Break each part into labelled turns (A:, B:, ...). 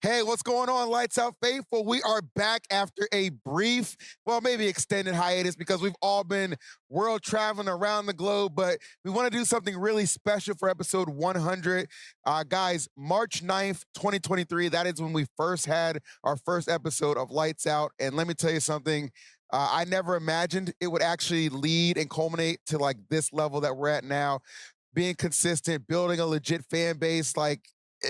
A: Hey, what's going on, Lights Out Faithful? We are back after a brief, well, maybe extended hiatus because we've all been world traveling around the globe, but we want to do something really special for episode 100. Guys, March 9th, 2023, that is when we first had our first episode of Lights Out. And let me tell you something, I never imagined it would actually lead and culminate to like this level that we're at now. Being consistent, building a legit fan base, like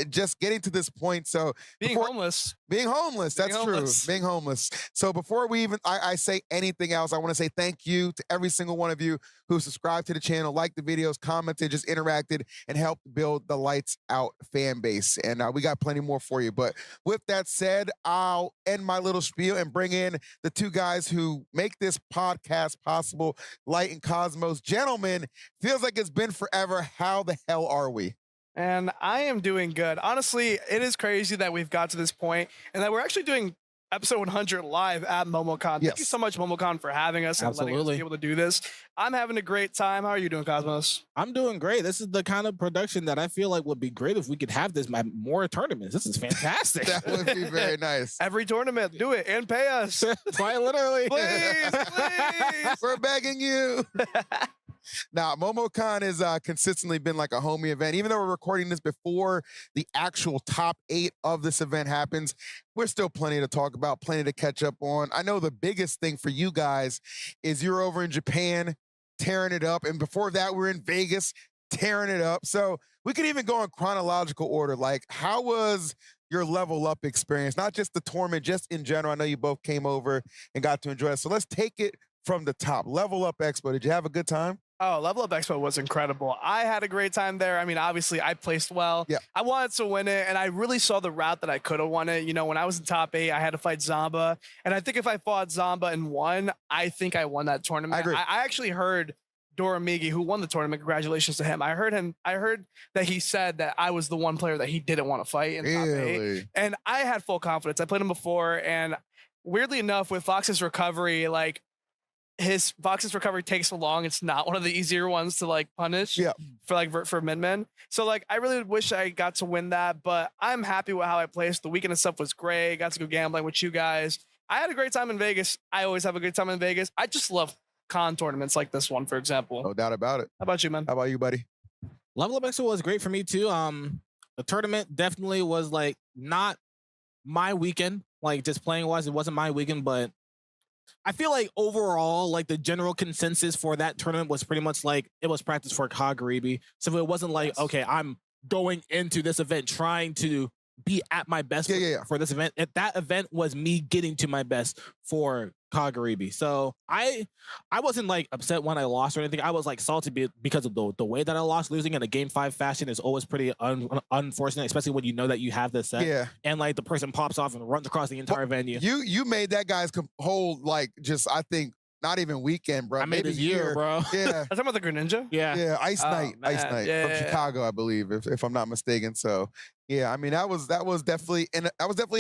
A: just getting to this point. So
B: being homeless.
A: Being homeless, that's true. Being homeless. So before we even, I say anything else, I want to say thank you to every single one of you who subscribed to the channel, liked the videos, commented, just interacted, and helped build the Lights Out fan base. And we got plenty more for you. But with that said, I'll end my little spiel and bring in the two guys who make this podcast possible, Light and Cosmos. Gentlemen, feels like it's been forever. How the hell are we?
B: And I am doing good. Honestly, it is crazy that we've got to this point and that we're actually doing episode 100 live at MomoCon.
A: Yes.
B: Thank you so much, MomoCon, for having us and letting us be able to do this. I'm having a great time. How are you doing, Cosmos?
C: I'm doing great. This is the kind of production that I feel like would be great if we could have this at more tournaments. This is fantastic.
A: That would be very nice.
B: Every tournament, do it and pay us.
C: Quite literally.
B: Please.
A: We're begging you. Now, MomoCon has consistently been like a homie event. Even though we're recording this before the actual top 8 of this event happens, we're still plenty to talk about, plenty to catch up on. I know the biggest thing for you guys is you're over in Japan tearing it up. And before that, we're in Vegas tearing it up. So we could even go in chronological order. Like, how was your level up experience? Not just the tournament, just in general. I know you both came over and got to enjoy it. So let's take it from the top. Level Up Expo, did you have a good time?
B: Oh, Level Up Expo was incredible. I had a great time there. I mean, obviously, I placed well.
A: Yeah.
B: I wanted to win it, and I really saw the route that I could have won it. You know, when I was in top 8, I had to fight Zamba, and I think if I fought Zamba and won, I think I won that tournament.
A: I agree.
B: I actually heard Doramigi, who won the tournament. Congratulations to him. I heard that he said that I was the one player that he didn't want to fight in top 8, and I had full confidence. I played him before, and weirdly enough, with Fox's recovery, like, his Fox's recovery takes so long. It's not one of the easier ones to like punish for Min. So like, I really wish I got to win that, but I'm happy with how I placed. The weekend and stuff was great. Got to go gambling with you guys. I had a great time in Vegas. I always have a good time in Vegas. I just love con tournaments like this one, for example.
A: No doubt about it.
B: How about you, man?
A: How about you, buddy?
C: Level Up Expo was great for me too. The tournament definitely was like not my weekend. Like just playing wise, it wasn't my weekend, but I feel like overall, like the general consensus for that tournament was pretty much like it was practice for Kagaribi. So it wasn't like, okay, I'm going into this event trying to be at my best for this event. That event was me getting to my best for Kagaribi. So I wasn't like upset when I lost or anything. I was like salty because of the way that I lost. Losing in a game 5 fashion is always pretty unfortunate, especially when you know that you have the set.
A: Yeah.
C: And like the person pops off and runs across the entire venue.
A: You made that guy's whole like just I think not even weekend, bro.
C: I made his year, bro.
A: Yeah.
B: I'm talking about the Greninja.
A: Yeah. Ice Knight
B: Yeah,
A: from Chicago, I believe, if I'm not mistaken. So yeah, I mean that was definitely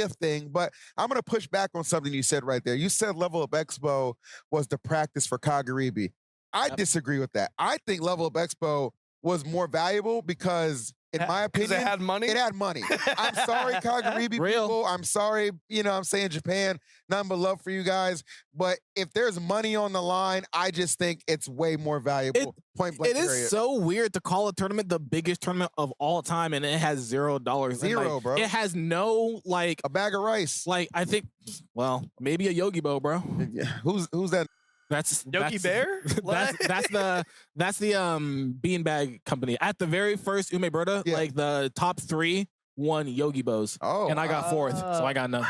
A: a thing. But I'm gonna push back on something you said right there. You said Level Up Expo was the practice for Kagaribi. I disagree with that. I think Level Up Expo was more valuable because, in my opinion,
B: it had money.
A: It had money. I'm sorry, Kagaribi people. I'm sorry, I'm saying Japan, nothing but love for you guys. But if there's money on the line, I just think it's way more valuable. Point blank.
C: It is so weird to call a tournament the biggest tournament of all time, and it has $0.
A: Zero,
C: like,
A: bro.
C: It has no like
A: a bag of rice.
C: Like I think, well, maybe a Yogi Bo, bro.
A: Yeah. Who's that?
C: That's
B: Yogi Bear.
C: That's the beanbag company. At the very first Umebroda, like the top 3 won Yogi Bo's.
A: Oh,
C: and I got 4th, so I got none.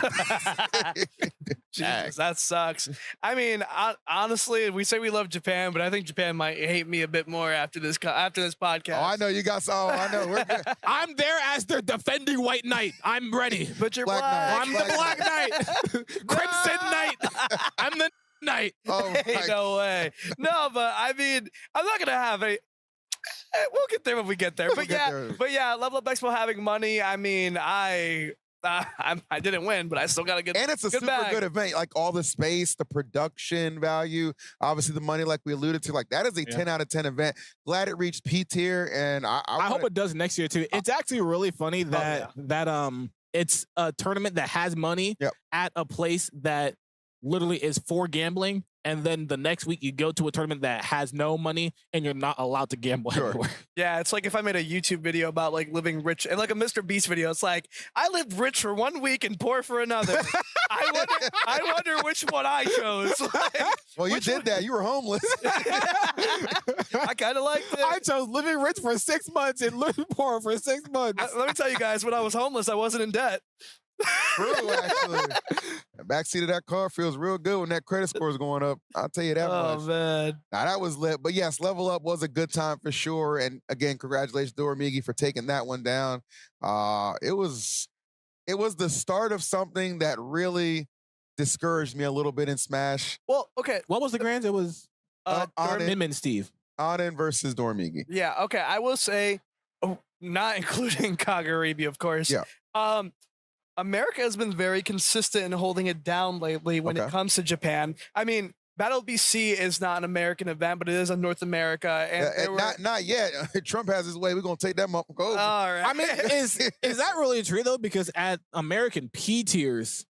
B: Jesus, that sucks. I mean, honestly, we say we love Japan, but I think Japan might hate me a bit more after this podcast.
A: Oh, I know you got. Oh, I know. We're good.
C: I'm there as their defending White Knight. I'm ready.
B: But you're
A: Black Knight.
C: I'm the Black Knight. Crimson Knight. I'm the Knight.
A: Oh,
B: Hey, no way. No, but I mean, I'm not gonna have a. We'll get there when we get there. But yeah, Level Up Expo having money. I mean, I didn't win, but I still got a good.
A: And it's a super good event. Like all the space, the production value, obviously the money, like we alluded to. Like that is a 10 out of 10 event. Glad it reached P tier, and I
C: hope it does next year too. It's actually really funny that it's a tournament that has money at a place that literally is for gambling. And then the next week you go to a tournament that has no money and you're not allowed to gamble anywhere.
B: Yeah, it's like if I made a YouTube video about like living rich and like a Mr. Beast video, it's like I lived rich for 1 week and poor for another. I wonder which one I chose. Like,
A: well, you did that. You were homeless.
B: I kind of liked it.
C: I chose living rich for 6 months and living poor for 6 months.
B: Let me tell you guys, when I was homeless, I wasn't in debt.
A: True, actually. The backseat of that car feels real good when that credit score is going up. I'll tell you that much.
B: Oh, man.
A: Now, that was lit. But yes, Level Up was a good time for sure. And again, congratulations, Doramigi, for taking that one down. It was the start of something that really discouraged me a little bit in Smash.
B: Well, okay.
C: What was the grands? It was Min and Steve.
A: Auden versus Doramigi.
B: Yeah, okay. I will say, not including Kagaribi, of course.
A: Yeah.
B: America has been very consistent in holding it down lately when it comes to Japan. I mean, Battle BC is not an American event, but it is a North America. And
A: not yet. Trump has his way. We're going to take that motherfucker over.
B: All right.
C: I mean, is that really true, though? Because at American P tiers,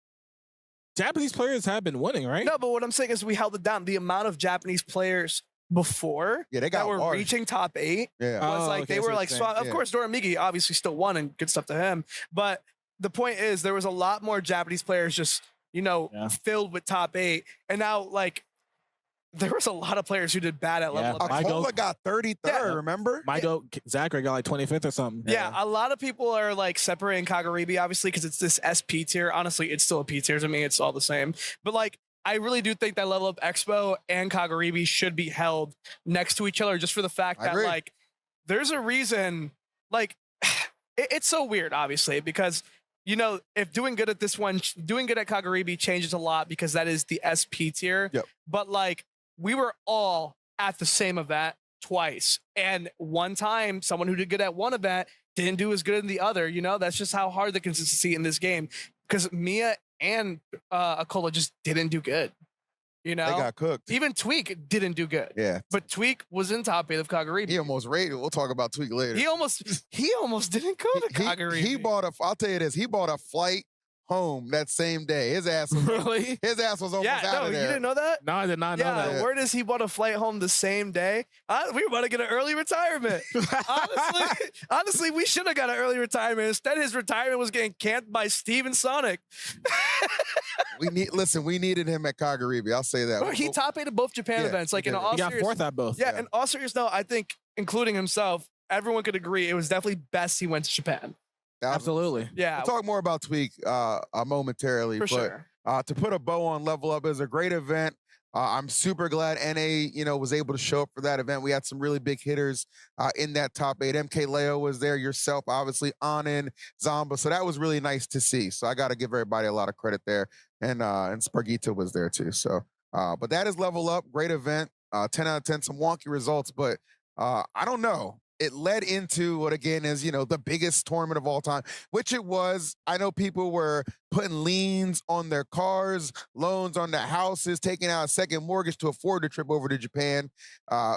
C: Japanese players have been winning, right?
B: No, but what I'm saying is we held it down. The amount of Japanese players before that were
A: large.
B: reaching top 8
A: was
B: like they were like, of course, Doramigi obviously still won and good stuff to him. But the point is there was a lot more Japanese players just, filled with top 8. And now, like, there was a lot of players who did bad at level up.
A: Akola got 33rd, remember?
C: Zachary got like 25th or something.
B: Yeah, a lot of people are like separating Kagaribi, obviously, because it's this SP tier. Honestly, it's still a P tier to me. It's all the same. But like, I really do think that Level Up Expo and Kagaribi should be held next to each other just for the fact that, like, there's a reason, like, it's so weird, obviously, because if doing good at this one, doing good at Kagaribi changes a lot because that is the SP tier.
A: Yep.
B: But like, we were all at the same event twice. And one time, someone who did good at one event didn't do as good in the other. That's just how hard the consistency in this game. Because Mia and Akola just didn't do good. They
A: got cooked.
B: Even Tweek didn't do good.
A: Yeah.
B: But Tweek was in top 8 of Kagaribi.
A: He almost rated. We'll talk about Tweek later.
B: He almost didn't go to Kagaribi.
A: I'll tell you this. He bought a flight home that same day. His ass was
C: really?
A: His ass was almost out of there.
B: You didn't know that?
C: No, I did not know that.
B: Yeah, word is he bought a flight home the same day. We were about to get an early retirement. Honestly, we should have got an early retirement. Instead, his retirement was getting camped by Steven Sonic.
A: We needed him at Kagaribi. I'll say that.
B: He top 8 at both Japan events. Like, in all
C: he got 4th at both.
B: Yeah, in all seriousness, though, I think, including himself, everyone could agree it was definitely best he went to Japan.
C: Absolutely.
B: Yeah.
A: We'll talk more about Tweek momentarily.
B: For sure.
A: To put a bow on Level Up, is a great event. I'm super glad NA, was able to show up for that event. We had some really big hitters in that top 8. MK Leo was there, yourself, obviously, Anin, Zamba. So that was really nice to see. So I got to give everybody a lot of credit there. And Spargita was there too. So, but that is Level Up. Great event. 10 out of 10, some wonky results, but I don't know. It led into what, again, is, the biggest tournament of all time, which it was. I know people were putting liens on their cars, loans on their houses, taking out a second mortgage to afford the trip over to Japan,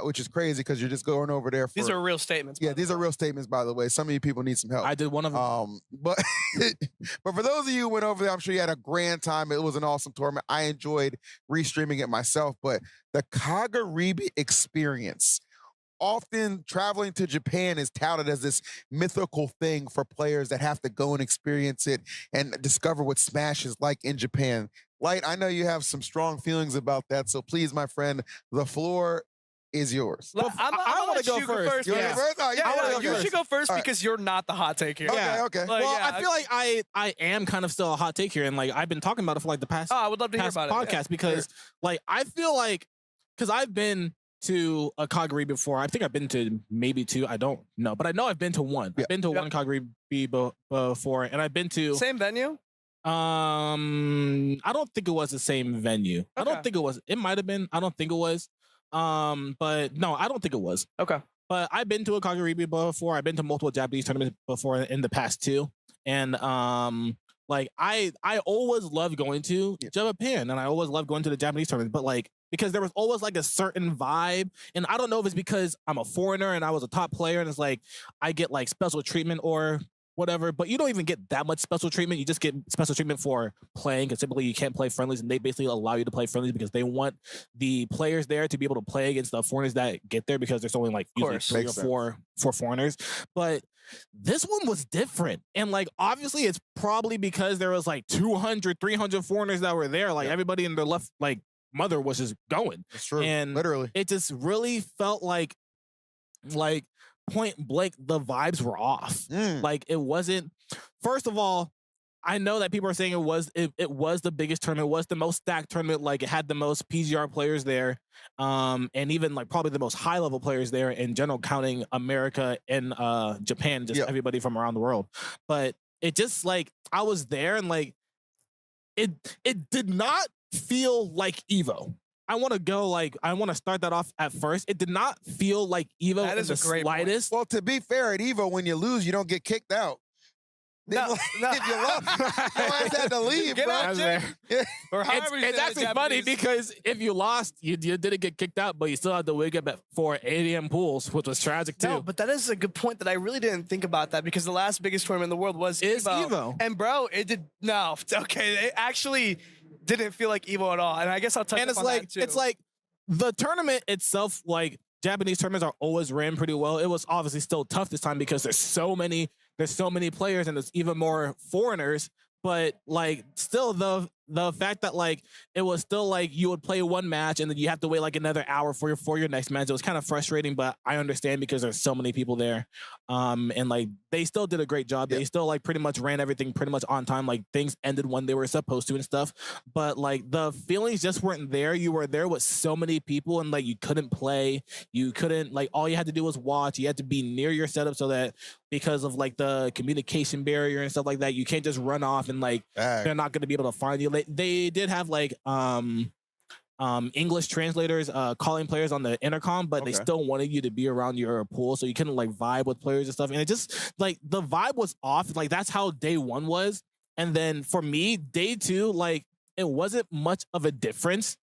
A: which is crazy because you're just going over there for...
B: These are real statements.
A: Yeah, these are real statements, by the way. Some of you people need some help.
C: I did one of them.
A: But for those of you who went over there, I'm sure you had a grand time. It was an awesome tournament. I enjoyed restreaming it myself, but the Kagaribi experience... Often traveling to Japan is touted as this mythical thing for players that have to go and experience it and discover what Smash is like in Japan. Light, I know you have some strong feelings about that, so please, my friend, the floor is yours.
C: I want to go first.
A: You want to go first? Oh, yeah,
B: you should go first because you're not the hot take here.
A: Okay.
B: Like,
C: I feel like I am kind of still a hot take here, and like I've been talking about it for like the past.
B: I would love to hear about
C: podcast because like I feel like because I've been to a Kagaribi before. I think I've been to maybe 2. I don't know, but I know I've been to one. I've been to one Kagaribi before, and I've been to
B: same venue.
C: I don't think it was the same venue. Okay. I don't think it was. It might have been. I don't think it was. But no, I don't think it was.
B: Okay.
C: But I've been to a Kagaribi before. I've been to multiple Japanese tournaments before in the past too, and like I always loved going to Japan, and I always loved going to the Japanese tournaments, but like. Because there was always like a certain vibe. And I don't know if it's because I'm a foreigner and I was a top player and it's like I get like special treatment or whatever, but you don't even get that much special treatment. You just get special treatment for playing, because typically you can't play friendlies, and they basically allow you to play friendlies because they want the players there to be able to play against the foreigners that get there, because there's only like usually 3 or 4 foreigners. But this one was different, and like obviously it's probably because there was like 200, 300 foreigners that were there. Like everybody in their left like mother was just going.
A: That's true.
C: And
A: literally,
C: it just really felt like point blank, the vibes were off. Like it wasn't. First of all, I know that people are saying it was the biggest tournament, it was the most stacked tournament. Like it had the most PGR players there, and even like probably the most high level players there in general, counting America and Japan, just everybody from around the world. But it just like I was there, and like it did not feel like Evo. I want to start that off at first. It did not feel like Evo in the slightest.
A: Well, to be fair, at Evo, when you lose, you don't get kicked out.
B: No.
A: If you lost, you always had to leave,
B: Get
A: bro.
B: out, Jim.
A: Yeah.
B: Or
C: It's actually funny because if you lost, you didn't get kicked out, but you still had to wake up at 4 a.m. pools, which was tragic too.
B: No, but that is a good point that I really didn't think about that, because the last biggest tournament in the world was Evo. And bro, it did no. Okay, it actually didn't feel like Evo at all. And I guess I'll touch on that too.
C: It's like the tournament itself, like Japanese tournaments are always ran pretty well. It was obviously still tough this time because there's so many players and there's even more foreigners. But like still the fact that like it was still like you would play one match and then you have to wait like another hour for your next match. It was kind of frustrating, but I understand because there's so many people there. And like they still did a great job. They still like pretty much ran everything pretty much on time. Like things ended when they were supposed to and stuff. But like the feelings just weren't there. You were there with so many people and like you couldn't play. You couldn't like all you had to do was watch. You had to be near your setup so that because of like the communication barrier and stuff like that, you can't just run off and like they're not going to be able to find you. They did have like English translators calling players on the intercom, but they still wanted you to be around your pool, so you couldn't like vibe with players and stuff. And it just like the vibe was off. Like that's how day 1 was. And then for me, day 2, like it wasn't much of a difference.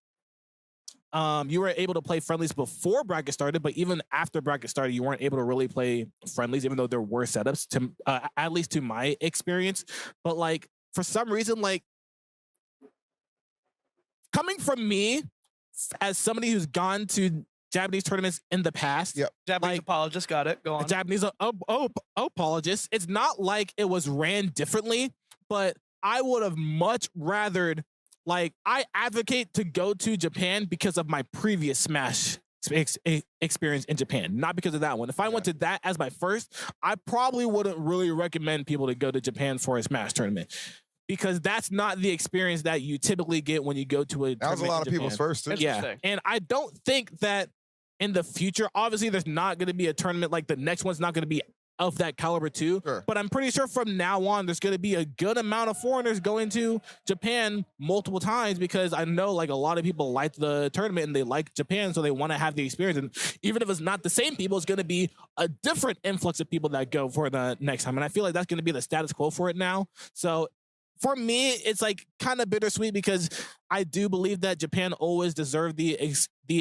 C: You were able to play friendlies before bracket started, but even after bracket started, you weren't able to really play friendlies, even though there were setups to at least to my experience. But like for some reason, like coming from me as somebody who's gone to Japanese tournaments in the past,
B: Japanese
C: like,
B: apologist, got it. Go on.
C: Japanese apologist. It's not like it was ran differently, but I would have much rathered. Like, I advocate to go to Japan because of my previous Smash experience in Japan, not because of that one. If I went to that as my first, I probably wouldn't really recommend people to go to Japan for a Smash tournament, because that's not the experience that you typically get when you go to a tournament.
A: That was a lot of people's first, too.
C: Yeah, and I don't think that in the future, obviously, there's not going to be a tournament like the next one's not going to be of that caliber too. But I'm pretty sure from now on, there's going to be a good amount of foreigners going to Japan multiple times, because I know like a lot of people like the tournament and they like Japan, so they want to have the experience. And even if it's not the same people, it's going to be a different influx of people that go for the next time. And I feel like that's going to be the status quo for it now. So for me, it's like kind of bittersweet, because I do believe that Japan always deserved the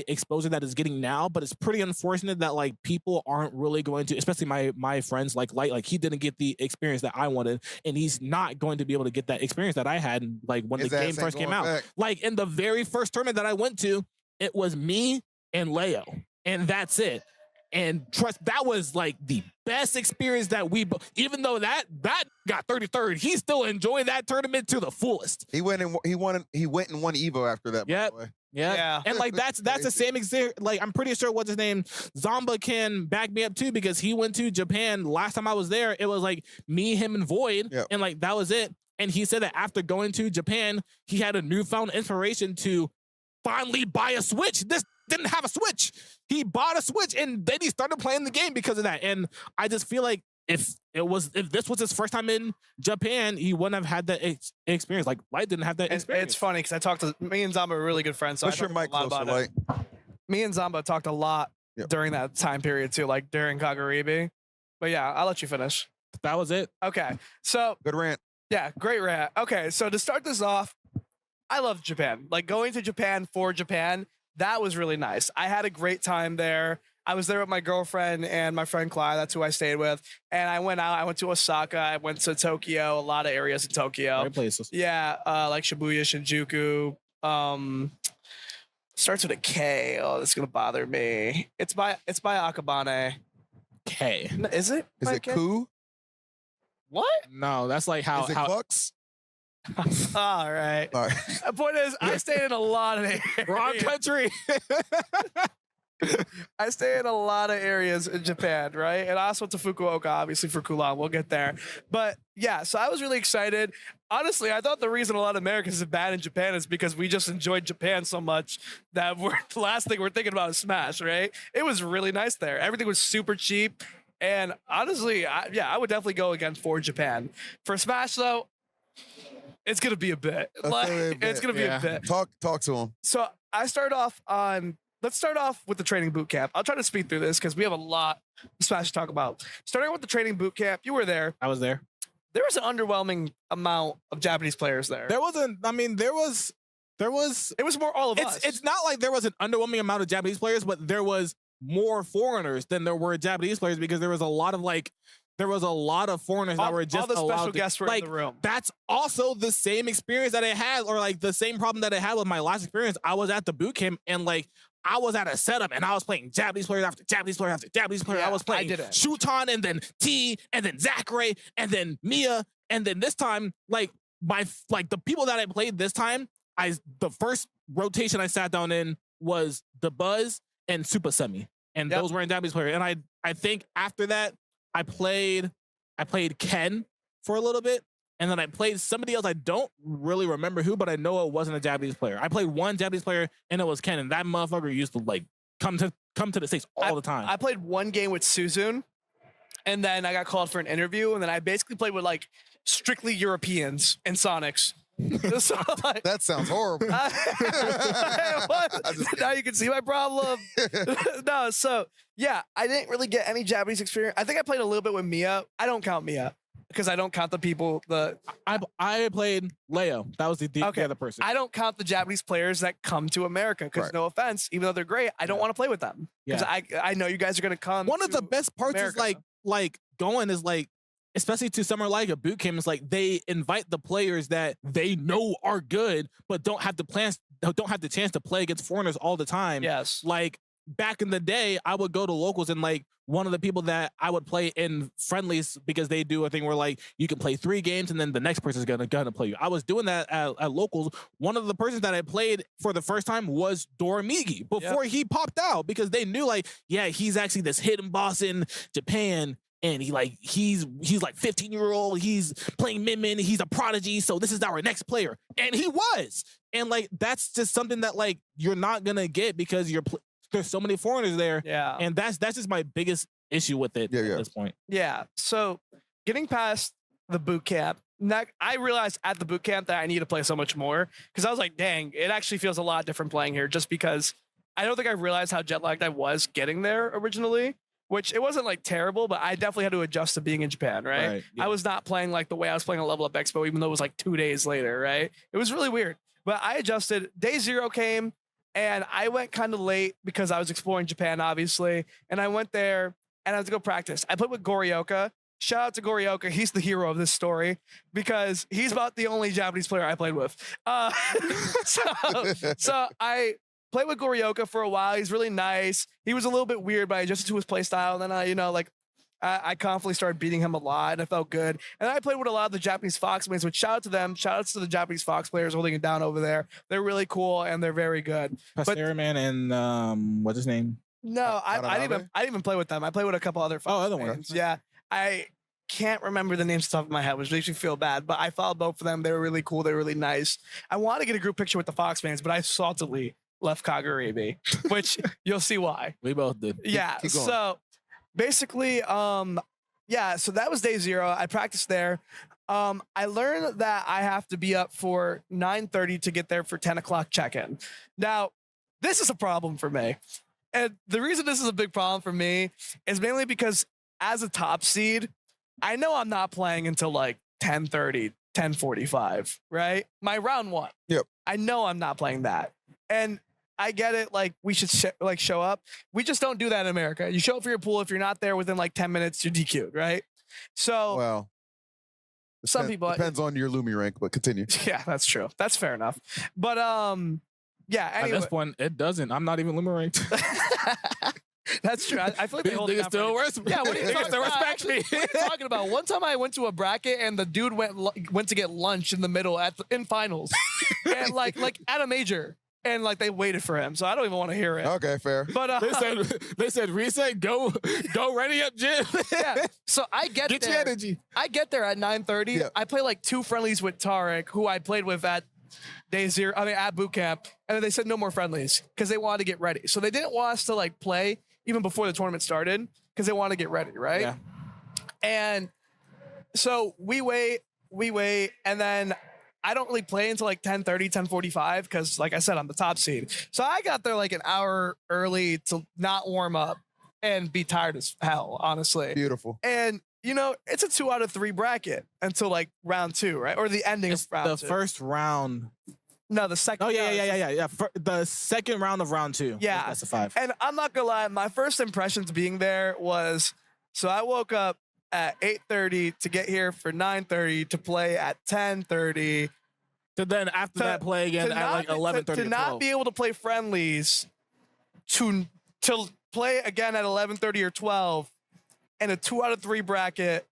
C: exposure that it's getting now, but it's pretty unfortunate that like people aren't really going to, especially my friends like Light, like he didn't get the experience that I wanted, and he's not going to be able to get that experience that I had like when the game first came out.
A: Back.
C: Like in the very first tournament that I went to, it was me and Leo, and that's it. And trust, that was like the best experience that even though that got 33rd, he still enjoyed that tournament to the fullest.
A: He went and won Evo after that.
C: Yep.
A: By the way.
C: Yeah. And like that's the same exact, like I'm pretty sure what's his name, Zamba can back me up too, because he went to Japan last time I was there. It was like me, him, and Void, and like that was it. And he said that after going to Japan, he had a newfound inspiration to finally buy a Switch. This didn't have a Switch. He bought a Switch and then he started playing the game because of that. And I just feel like if this was his first time in Japan, he wouldn't have had that experience. Like Light didn't have that experience.
B: It's funny because me and Zamba are really good friends. So
A: Push your mic closer, Light.
B: Me and Zamba talked a lot during that time period too, like during Kagaribi. But yeah, I'll let you finish.
C: That was it.
B: Okay, so
A: good rant.
B: Yeah, great rant. Okay, so to start this off, I love Japan. Like going to Japan for Japan, that was really nice. I had a great time there. I was there with my girlfriend and my friend Clyde. That's who I stayed with. And I went out. I went to Osaka. I went to Tokyo. A lot of areas in Tokyo.
C: Great places.
B: Yeah, like Shibuya, Shinjuku. Starts with a K. Oh, that's gonna bother me. It's by Akabane.
C: K.
B: Is it?
A: Is it Ku?
B: What?
C: No, that's like how
A: Is it Bucks?
B: All right.
A: All right.
B: The point is, I stayed in a lot of areas.
C: wrong country.
B: I stay in a lot of areas in Japan, right? And I also went to Fukuoka, obviously, for Kulan. We'll get there. But yeah, so I was really excited. Honestly, I thought the reason a lot of Americans are bad in Japan is because we just enjoyed Japan so much that the last thing we're thinking about is Smash, right? It was really nice there. Everything was super cheap. And honestly, I would definitely go against for Japan. For Smash, though, it's going to be a bit. It's going to be a bit.
A: Talk to him.
B: So I start off on... Let's start off with the training boot camp. I'll try to speed through this because we have a lot of Smash to talk about. Starting with the training boot camp, you were there.
C: I was there.
B: There was an underwhelming amount of Japanese players there.
C: There wasn't. I mean, there was.
B: It was more all of us.
C: It's not like there was an underwhelming amount of Japanese players, but there was more foreigners than there were Japanese players because there was a lot of foreigners that were just
B: all the special
C: allowed
B: guests were
C: like,
B: in the room.
C: That's also the same experience that I had, or like the same problem that I had with my last experience. I was at the boot camp and like I was at a setup and I was playing Japanese player after Japanese player after Japanese player. I was playing Shuton and then T and then Zachary and then Mia and then this time like the people that I played this time, the first rotation I sat down in was the Buzz and Super Semi, and those were in Japanese player. And I think after that I played Ken for a little bit. And then I played somebody else. I don't really remember who, but I know it wasn't a Japanese player. I played one Japanese player, and it was Ken. And that motherfucker used to like come to the States all the time.
B: I played one game with Suzune, and then I got called for an interview, and then I basically played with like strictly Europeans and Sonics. So, like,
A: that sounds horrible.
B: Now you can see my problem. No, so yeah, I didn't really get any Japanese experience. I think I played a little bit with Mia. I don't count Mia. Because I don't count the people.
C: I played Leo. That was the other person.
B: I don't count the Japanese players that come to America. Because no offense, even though they're great, I don't want to play with them. Because I know you guys are going to come.
C: One of the best parts
B: America.
C: is like going is like, especially to Summer Liga boot camp, is like they invite the players that they know are good, but don't have the chance to play against foreigners all the time.
B: Yes.
C: Like back in the day, I would go to locals and like one of the people that I would play in friendlies because they do a thing where like you can play 3 games and then the next person's gonna play you. I was doing that at locals. One of the persons that I played for the first time was Doramigi before he popped out because they knew like, yeah, he's actually this hidden boss in Japan. And he's like 15-year-old. He's playing Min. He's a prodigy. So this is our next player. And he was. And like, that's just something that like, you're not going to get because there's so many foreigners there.
B: Yeah.
C: And that's just my biggest issue with it at this point.
B: Yeah. So getting past the boot camp, I realized at the boot camp that I need to play so much more because I was like, dang, it actually feels a lot different playing here just because I don't think I realized how jet lagged I was getting there originally, which it wasn't like terrible, but I definitely had to adjust to being in Japan, right? I was not playing like the way I was playing a Level Up Expo, even though it was like 2 days later, right? It was really weird, but I adjusted. Day 0 came. And I went kind of late because I was exploring Japan, obviously. And I went there and I had to go practice. I played with Gorioka. Shout out to Gorioka. He's the hero of this story because he's about the only Japanese player I played with. So I played with Gorioka for a while. He's really nice. He was a little bit weird, but I adjusted to his play style. And then I confidently started beating him a lot, and I felt good. And I played with a lot of the Japanese Fox mates, which shout out to them. Shout outs to the Japanese Fox players holding it down over there. They're really cool, and they're very good.
C: Man and what's his name?
B: No, I didn't even play with them. I played with a couple other Fox
C: other
B: ones. Yeah. I can't remember the names off the top of my head, which makes me feel bad, but I followed both of them. They were really cool. They were really nice. I want to get a group picture with the Fox fans, but I saltily left Kagurabi, which you'll see why.
C: We both did.
B: Yeah.
A: Keep going.
B: So basically, so that was day 0. I practiced there. I learned that I have to be up for 9:30 to get there for 10 o'clock check-in. Now, this is a problem for me. And the reason this is a big problem for me is mainly because as a top seed, I know I'm not playing until like 10:30, 10:45, right? My round 1.
A: Yep.
B: I know I'm not playing that. And I get it. Like we should show up. We just don't do that in America. You show up for your pool. If you're not there within like 10 minutes, you're DQ'd, right? So
A: well,
B: some people
A: depends on your Lumi rank, but continue.
B: Yeah, that's true. That's fair enough. But yeah. Anyway.
C: At this point, it doesn't. I'm not even Lumi ranked.
B: That's true. I feel like they hold it down
C: still
B: yeah, what are you talking about? Actually, what are you talking about? One time I went to a bracket and the dude went to get lunch in the middle in finals, and like at a major, and like they waited for him. So I don't even want to hear it.
A: Okay, fair.
B: But
C: they said reset, go ready up, Jim.
B: Yeah. So I get
C: your energy.
B: I get there at 9:30.
A: Yeah.
B: I play like 2 friendlies with Tarek, who I played with at at boot camp, and then they said no more friendlies because they wanted to get ready. So they didn't want us to like play even before the tournament started because they want to get ready, right?
C: Yeah.
B: And so we wait, and then I don't really play until like 10:30, 10:45 because, like I said, I'm the top seed. So I got there like an hour early to not warm up and be tired as hell, honestly.
A: Beautiful.
B: And you know, it's a 2 out of 3 bracket until like round 2, right? Or the ending of round 2.
C: The first round.
B: No, the second.
C: Oh yeah. The second round of round 2.
B: Yeah.
C: That's a 5.
B: And I'm not gonna lie, my first impressions being there was, so I woke up at 8:30 to get here for 9:30 to play at 10:30.
C: To then after that play again at like 11:30.
B: To not be able to play friendlies, to play again at 11:30 or 12, and a 2 out of 3 bracket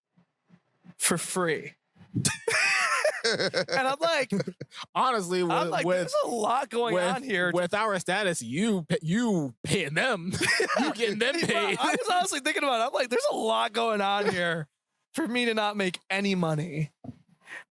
B: for free. And I'm like,
C: honestly,
B: there's a lot going on here.
C: With our status, you paying them, you getting them paid.
B: I was honestly thinking about it. I'm like, there's a lot going on here for me to not make any money.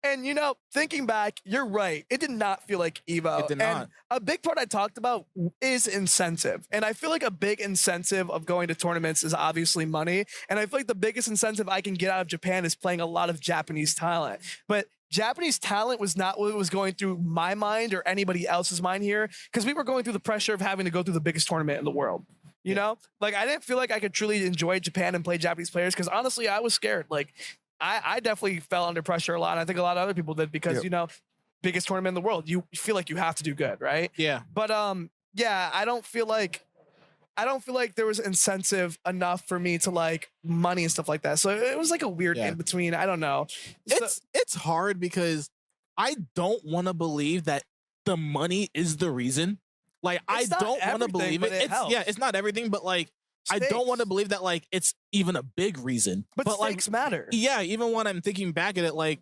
B: And, you know, thinking back, you're right. It did not feel like Evo.
C: It did not.
B: And a big part I talked about is incentive. And I feel like a big incentive of going to tournaments is obviously money. And I feel like the biggest incentive I can get out of Japan is playing a lot of Japanese talent. But Japanese talent was not what was going through my mind or anybody else's mind here, because we were going through the pressure of having to go through the biggest tournament in the world. You know, like I didn't feel like I could truly enjoy Japan and play Japanese players because honestly, I was scared. Like I definitely fell under pressure a lot. And I think a lot of other people did because, you know, biggest tournament in the world, you feel like you have to do good, right?
C: Yeah.
B: But yeah, I don't feel like there was incentive enough for me to like money and stuff like that. So it was like a weird in between. I don't know.
C: It's hard because I don't want to believe that the money is the reason. Like I don't want to believe it. It's not everything, but like stakes. I don't want to believe that like it's even a big reason.
B: But stakes
C: like
B: matter.
C: Yeah, even when I'm thinking back at it, like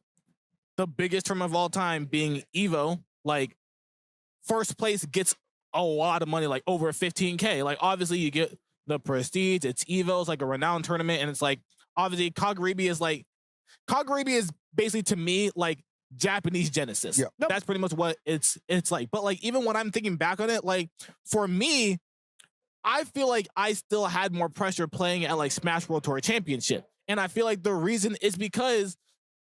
C: the biggest tournament of all time being Evo, like first place gets a lot of money, like over 15K. Like obviously you get the prestige, it's Evo, it's like a renowned tournament, and it's like obviously Kaguribi is basically to me like Japanese Genesis.
A: Yeah.
C: That's pretty much what it's like. But like even when I'm thinking back on it, like for me, I feel like I still had more pressure playing at like Smash World Tour Championship. And I feel like the reason is because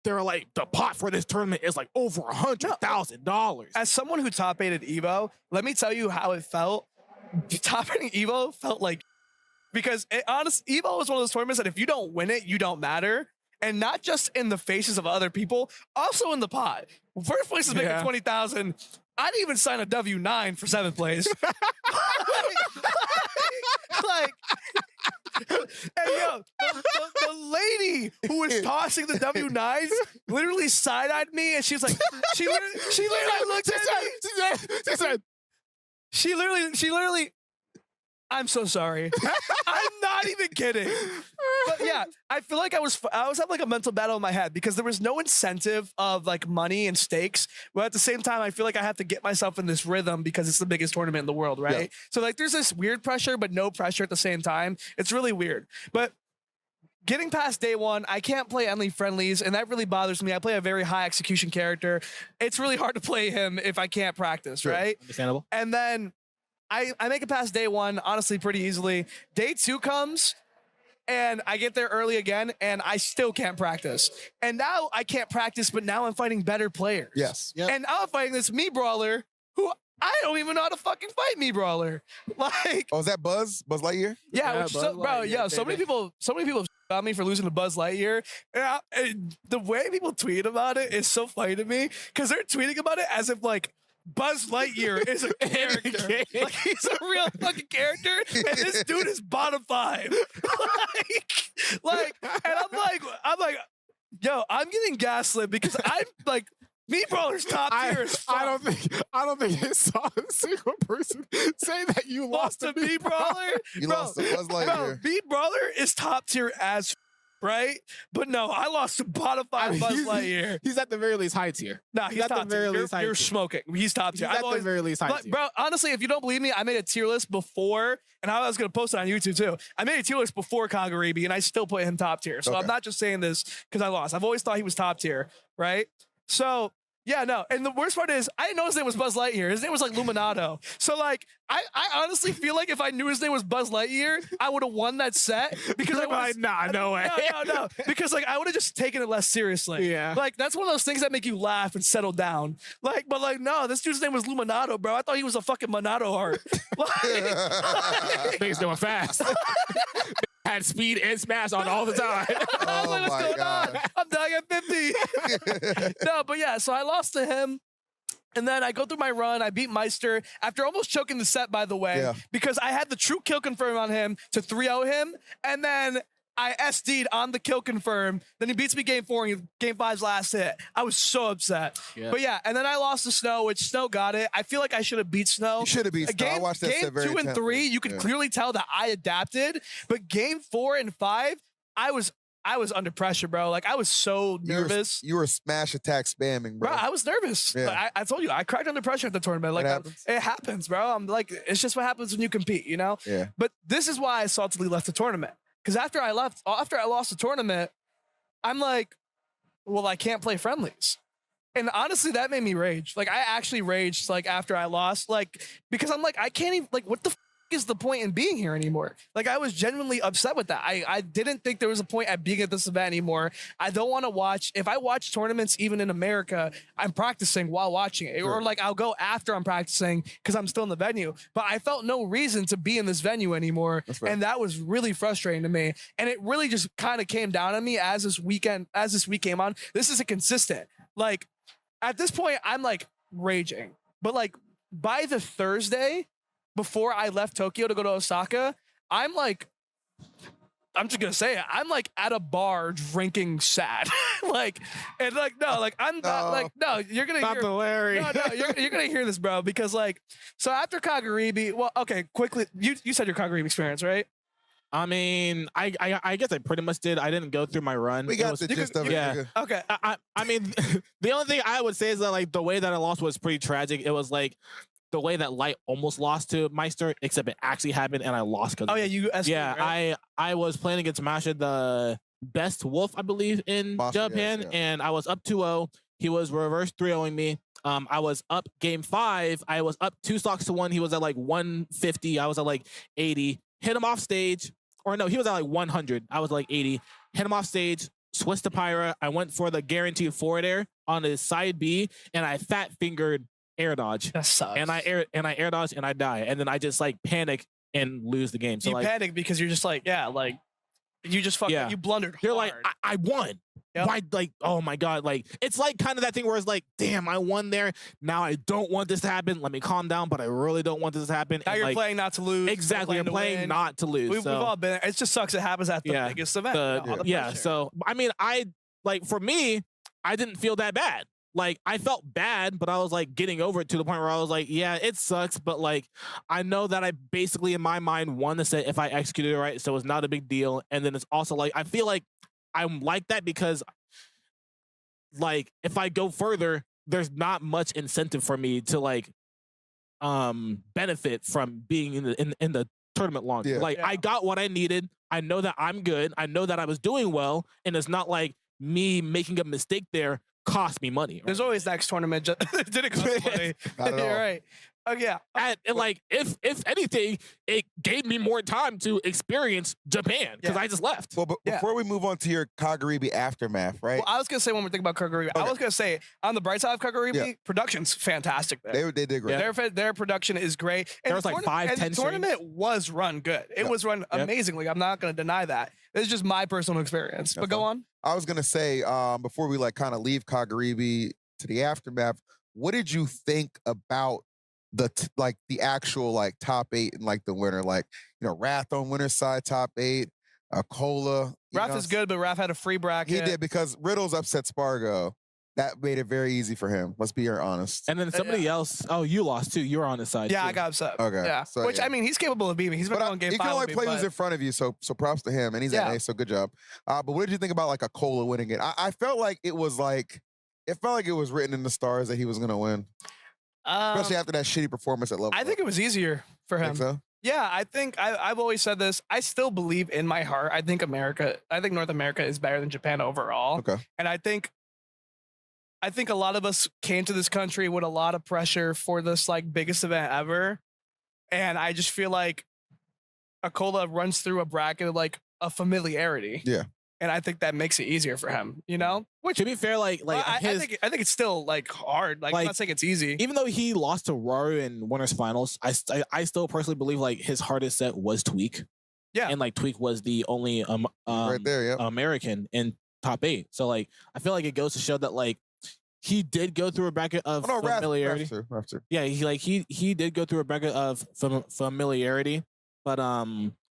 C: they're like, the pot for this tournament is like over $100,000.
B: As someone who top aided Evo, let me tell you how it felt. Top aiding Evo felt like, because Evo is one of those tournaments that if you don't win it, you don't matter. And not just in the faces of other people, also in the pot. First place is making 20,000. I didn't even sign a W9 for 7th place. like, and yo, the lady who was tossing the W9s literally side-eyed me, and she was like, she literally looked at me. She literally, I'm so sorry. I'm not even kidding. But yeah, I feel like I was having like a mental battle in my head because there was no incentive of like money and stakes. But at the same time, I feel like I have to get myself in this rhythm because it's the biggest tournament in the world, right? Yeah. So like there's this weird pressure, but no pressure at the same time. It's really weird. But getting past day one, I can't play Enly friendlies, and that really bothers me. I play a very high execution character. It's really hard to play him if I can't practice, right?
C: Understandable.
B: And then I make it past day one, honestly, pretty easily. Day two comes, and I get there early again, and I still can't practice. And now I can't practice, but now I'm fighting better players.
A: Yes. Yep.
B: And I'm fighting this me brawler who I don't even know how to fucking fight me brawler. Like,
A: oh, is that Buzz Lightyear?
B: Yeah, which bro, yeah. So many people about me for losing to Buzz Lightyear. And the way people tweet about it is so funny to me because they're tweeting about it as if like Buzz Lightyear is a character. Like, he's a real fucking character, and this dude is bottom 5. And I'm like, yo, I'm getting gaslit because I'm like, Meat Brawler's top tier as fuck.
C: I don't think I saw a single person say that you lost to
B: Meat Brawler.
A: You lost to Buzz Lightyear.
B: Meat Brawler is top tier as right? But no, I lost to bottom 5 Buzz Lightyear.
C: He's at the very least high tier.
B: No, he's
C: at
B: top
C: the very
B: tier.
C: least high
B: You're
C: tier.
B: smoking. He's top tier.
C: He's at the very least high tier.
B: Bro, honestly, if you don't believe me, I made a tier list before, and I was going to post it on YouTube too. I made a tier list before Kagaribi, and I still put him top tier. So I'm not just saying this because I lost. I've always thought he was top tier, right? So yeah, no. And the worst part is, I didn't know his name was Buzz Lightyear. His name was like Luminato. So like, I honestly feel like if I knew his name was Buzz Lightyear, I would have won that set because
C: no way.
B: No. Because like, I would have just taken it less seriously.
C: Yeah.
B: Like, that's one of those things that make you laugh and settle down. Like, but like, no, this dude's name was Luminato, bro. I thought he was a fucking Monado heart.
C: Things going fast. Had speed and smash on all the time.
B: I was like, what's going on? I'm dying at 50. No, but yeah, so I lost to him. And then I go through my run. I beat Meister after almost choking the set, by the way, because I had the true kill confirm on him to 3-0 him. And then I SD'd on the kill confirm. Then he beats me game 4 and game 5's last hit. I was so upset. Yeah. But yeah, and then I lost to Snow, which Snow got it. I feel like I should have beat Snow.
A: You should have beat Snow. I watched that set very
B: Game 2 and 3, you can clearly tell that I adapted. But game 4 and 5, I was under pressure, bro. Like, I was so nervous.
A: You were smash attack spamming, bro.
B: Bro, I was nervous.
A: Yeah.
B: Like, I told you, I cracked under pressure at the tournament. Like, it happens, bro. I'm like, it's just what happens when you compete, you know?
A: Yeah.
B: But this is why I saltily left the tournament. Because after I lost the tournament, I'm like, well, I can't play friendlies. And honestly, that made me rage. Like, I actually raged, like, after I lost. Like, because I'm like, I can't even, like, what the is the point in being here anymore? Like, I was genuinely upset with that. I didn't think there was a point at being at this event anymore. I don't want to watch. If I watch tournaments, even in America, I'm practicing while watching it. Sure. Or like, I'll go after I'm practicing because I'm still in the venue. But I felt no reason to be in this venue anymore. And that was really frustrating to me. And it really just kind of came down on me as this week came on. This isn't consistent. Like, at this point, I'm like raging. But like, by the Thursday before I left Tokyo to go to Osaka, I'm just gonna say it. I'm like at a bar drinking sad. Like, and like, no, like I'm not like, no, you're gonna
C: not
B: hear,
C: the Larry.
B: No, you're gonna hear this, bro, because like, so after Kagaribi, well, okay, quickly, you said your Kagaribi experience, right?
C: I mean, I guess I pretty much did. I didn't go through my run.
A: We got the gist of it.
C: Yeah.
B: Okay.
C: I mean, the only thing I would say is that like the way that I lost was pretty tragic. It was like the way that Light almost lost to Meister, except it actually happened and I lost.
B: Oh yeah, you.
C: Yeah,
B: right?
C: I was playing against Masha, the best wolf, I believe, in Japan, and I was up 2-0. He was reverse 3-0ing me. I was up game 5. I was up 2 stocks to 1. He was at like 150. I was at like 80. Hit him off stage. Or no, he was at like 100. I was like 80. Hit him off stage. Switched to Pyra. I went for the guaranteed forward air on his side B, and I fat fingered air dodge.
B: That sucks.
C: And I air dodge and I die. And then I just like panic and lose the game. So
B: you
C: like,
B: panic because you're just like, yeah, like you just fucking you blundered.
C: You're
B: hard.
C: like, I won. Yep. Why? Like, oh my God. Like, it's like kind of that thing where it's like, damn, I won there. Now I don't want this to happen. Let me calm down, but I really don't want this to happen.
B: Now
C: and
B: you're
C: like,
B: playing not to lose.
C: Exactly. You're playing not to lose.
B: We've all been. It just sucks. It happens at the biggest event.
C: Yeah. So I mean, for me, I didn't feel that bad. Like, I felt bad, but I was like getting over it to the point where I was like, yeah, it sucks, but like, I know that I basically in my mind won the set if I executed it right, so it's not a big deal. And then it's also like, I feel like I'm like that because like, if I go further, there's not much incentive for me to like benefit from being in the tournament longer.
A: Yeah.
C: Like, I got what I needed. I know that I'm good. I know that I was doing well, and it's not like me making a mistake there cost me money. Right?
B: There's always next tournament. It didn't cost money. You're right. Oh yeah.
C: And like, if anything, it gave me more time to experience Japan because I just left.
A: Well, but before we move on to your Kagaribi aftermath, right?
B: Well, I was gonna say one more thing about Kagaribi. Okay. I was gonna say on the bright side of Kagaribi, production's fantastic there.
A: They did great.
B: Their production is great. And
C: there was like 5, 10
B: the tournament was run good. It was run amazingly. I'm not gonna deny that. This is just my personal experience. But go on.
A: I was gonna say before we like kind of leave Kagaribi to the aftermath, what did you think about the actual like top 8 and like the winner? Like, Wrath on winner's side, top 8, Cola.
B: Raph is good, but Raph had a free bracket.
A: He did because Riddles upset Spargo. That made it very easy for him. Let's be honest.
C: And then somebody else. Oh, you lost too. You were on his side.
B: Yeah,
C: too.
B: I got upset.
A: Okay.
B: Yeah.
A: So,
B: Which, I mean, he's capable of beating me. He's been on game 5.
A: He can only play who's in front of you, so props to him. And he's at A, so good job. But what did you think about like a Cola winning it? I felt like it was written in the stars that he was going to win. Especially after that shitty performance at level.
B: I think it was easier for him.
A: Think so?
B: Yeah, I think I've always said this. I still believe in my heart. I think North America is better than Japan overall.
A: Okay.
B: And I think a lot of us came to this country with a lot of pressure for this like biggest event ever. And I just feel like Akola runs through a bracket of like a familiarity.
A: Yeah.
B: And I think that makes it easier for him, Which,
C: to be fair, I
B: think it's still like hard. Like, I'm not saying it's easy.
C: Even though he lost to Raru in winners finals, I still personally believe like his hardest set was Tweek.
B: Yeah.
C: And like Tweek was the only
A: right there, yeah.
C: American in top 8. So like I feel like it goes to show that like he did go through a bracket of familiarity.
A: Raptor.
C: Yeah, he did go through a bracket of familiarity, but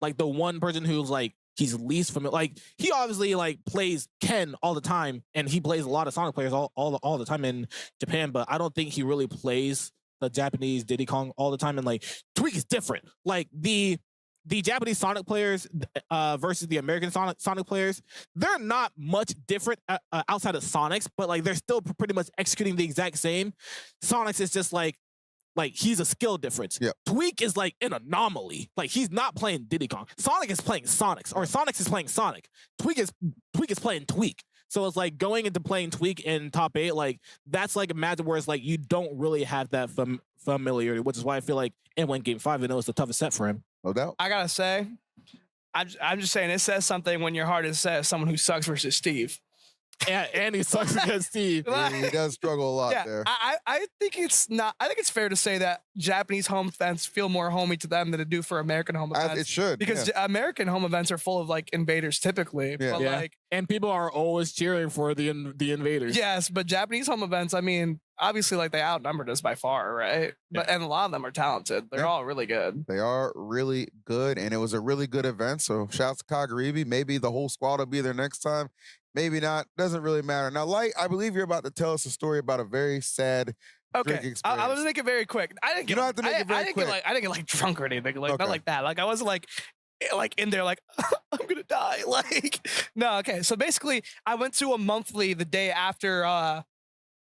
C: like the one person who's like he's least familiar, like he obviously like plays Ken all the time, and he plays a lot of Sonic players all the time in Japan, but I don't think he really plays the Japanese Diddy Kong all the time. And like Tweek is different. Like the Japanese Sonic players versus the American Sonic players, they're not much different outside of Sonic's, but like they're still pretty much executing the exact same. Sonic's is just like he's a skill difference.
A: Yep.
C: Tweek is like an anomaly. Like he's not playing Diddy Kong. Sonic is playing Sonic's, or Sonic's is playing Sonic. Tweek is playing Tweek. So it's like going into playing Tweek in top 8, like that's like a match where it's like you don't really have that familiarity, which is why I feel like in game 5, it was the toughest set for him.
A: No doubt.
B: I gotta say, I'm just saying it says something when your heart is set as someone who sucks versus Steve.
C: Yeah, and he sucks against Steve.
A: He does struggle a lot there.
B: I think it's not. I think it's fair to say that Japanese home fans feel more homey to them than it do for American home events.
A: It should,
B: because American home events are full of like invaders typically.
A: Yeah.
B: But like,
C: and people are always cheering for the invaders.
B: Yes, but Japanese home events, I mean, obviously like they outnumbered us by far, right? But and a lot of them are talented. They're all really good.
A: They are really good, and it was a really good event. So shouts to Kagaribi. Maybe the whole squad will be there next time. Maybe not. Doesn't really matter. Now, Light, I believe you're about to tell us a story about a very sad drinking experience.
B: I was gonna make it very quick. I didn't get.
A: You don't have to make it very quick.
B: I didn't get like drunk or anything. Like not like that. Like I wasn't like in there like I'm gonna die. Like no. Okay. So basically, I went to a monthly the day after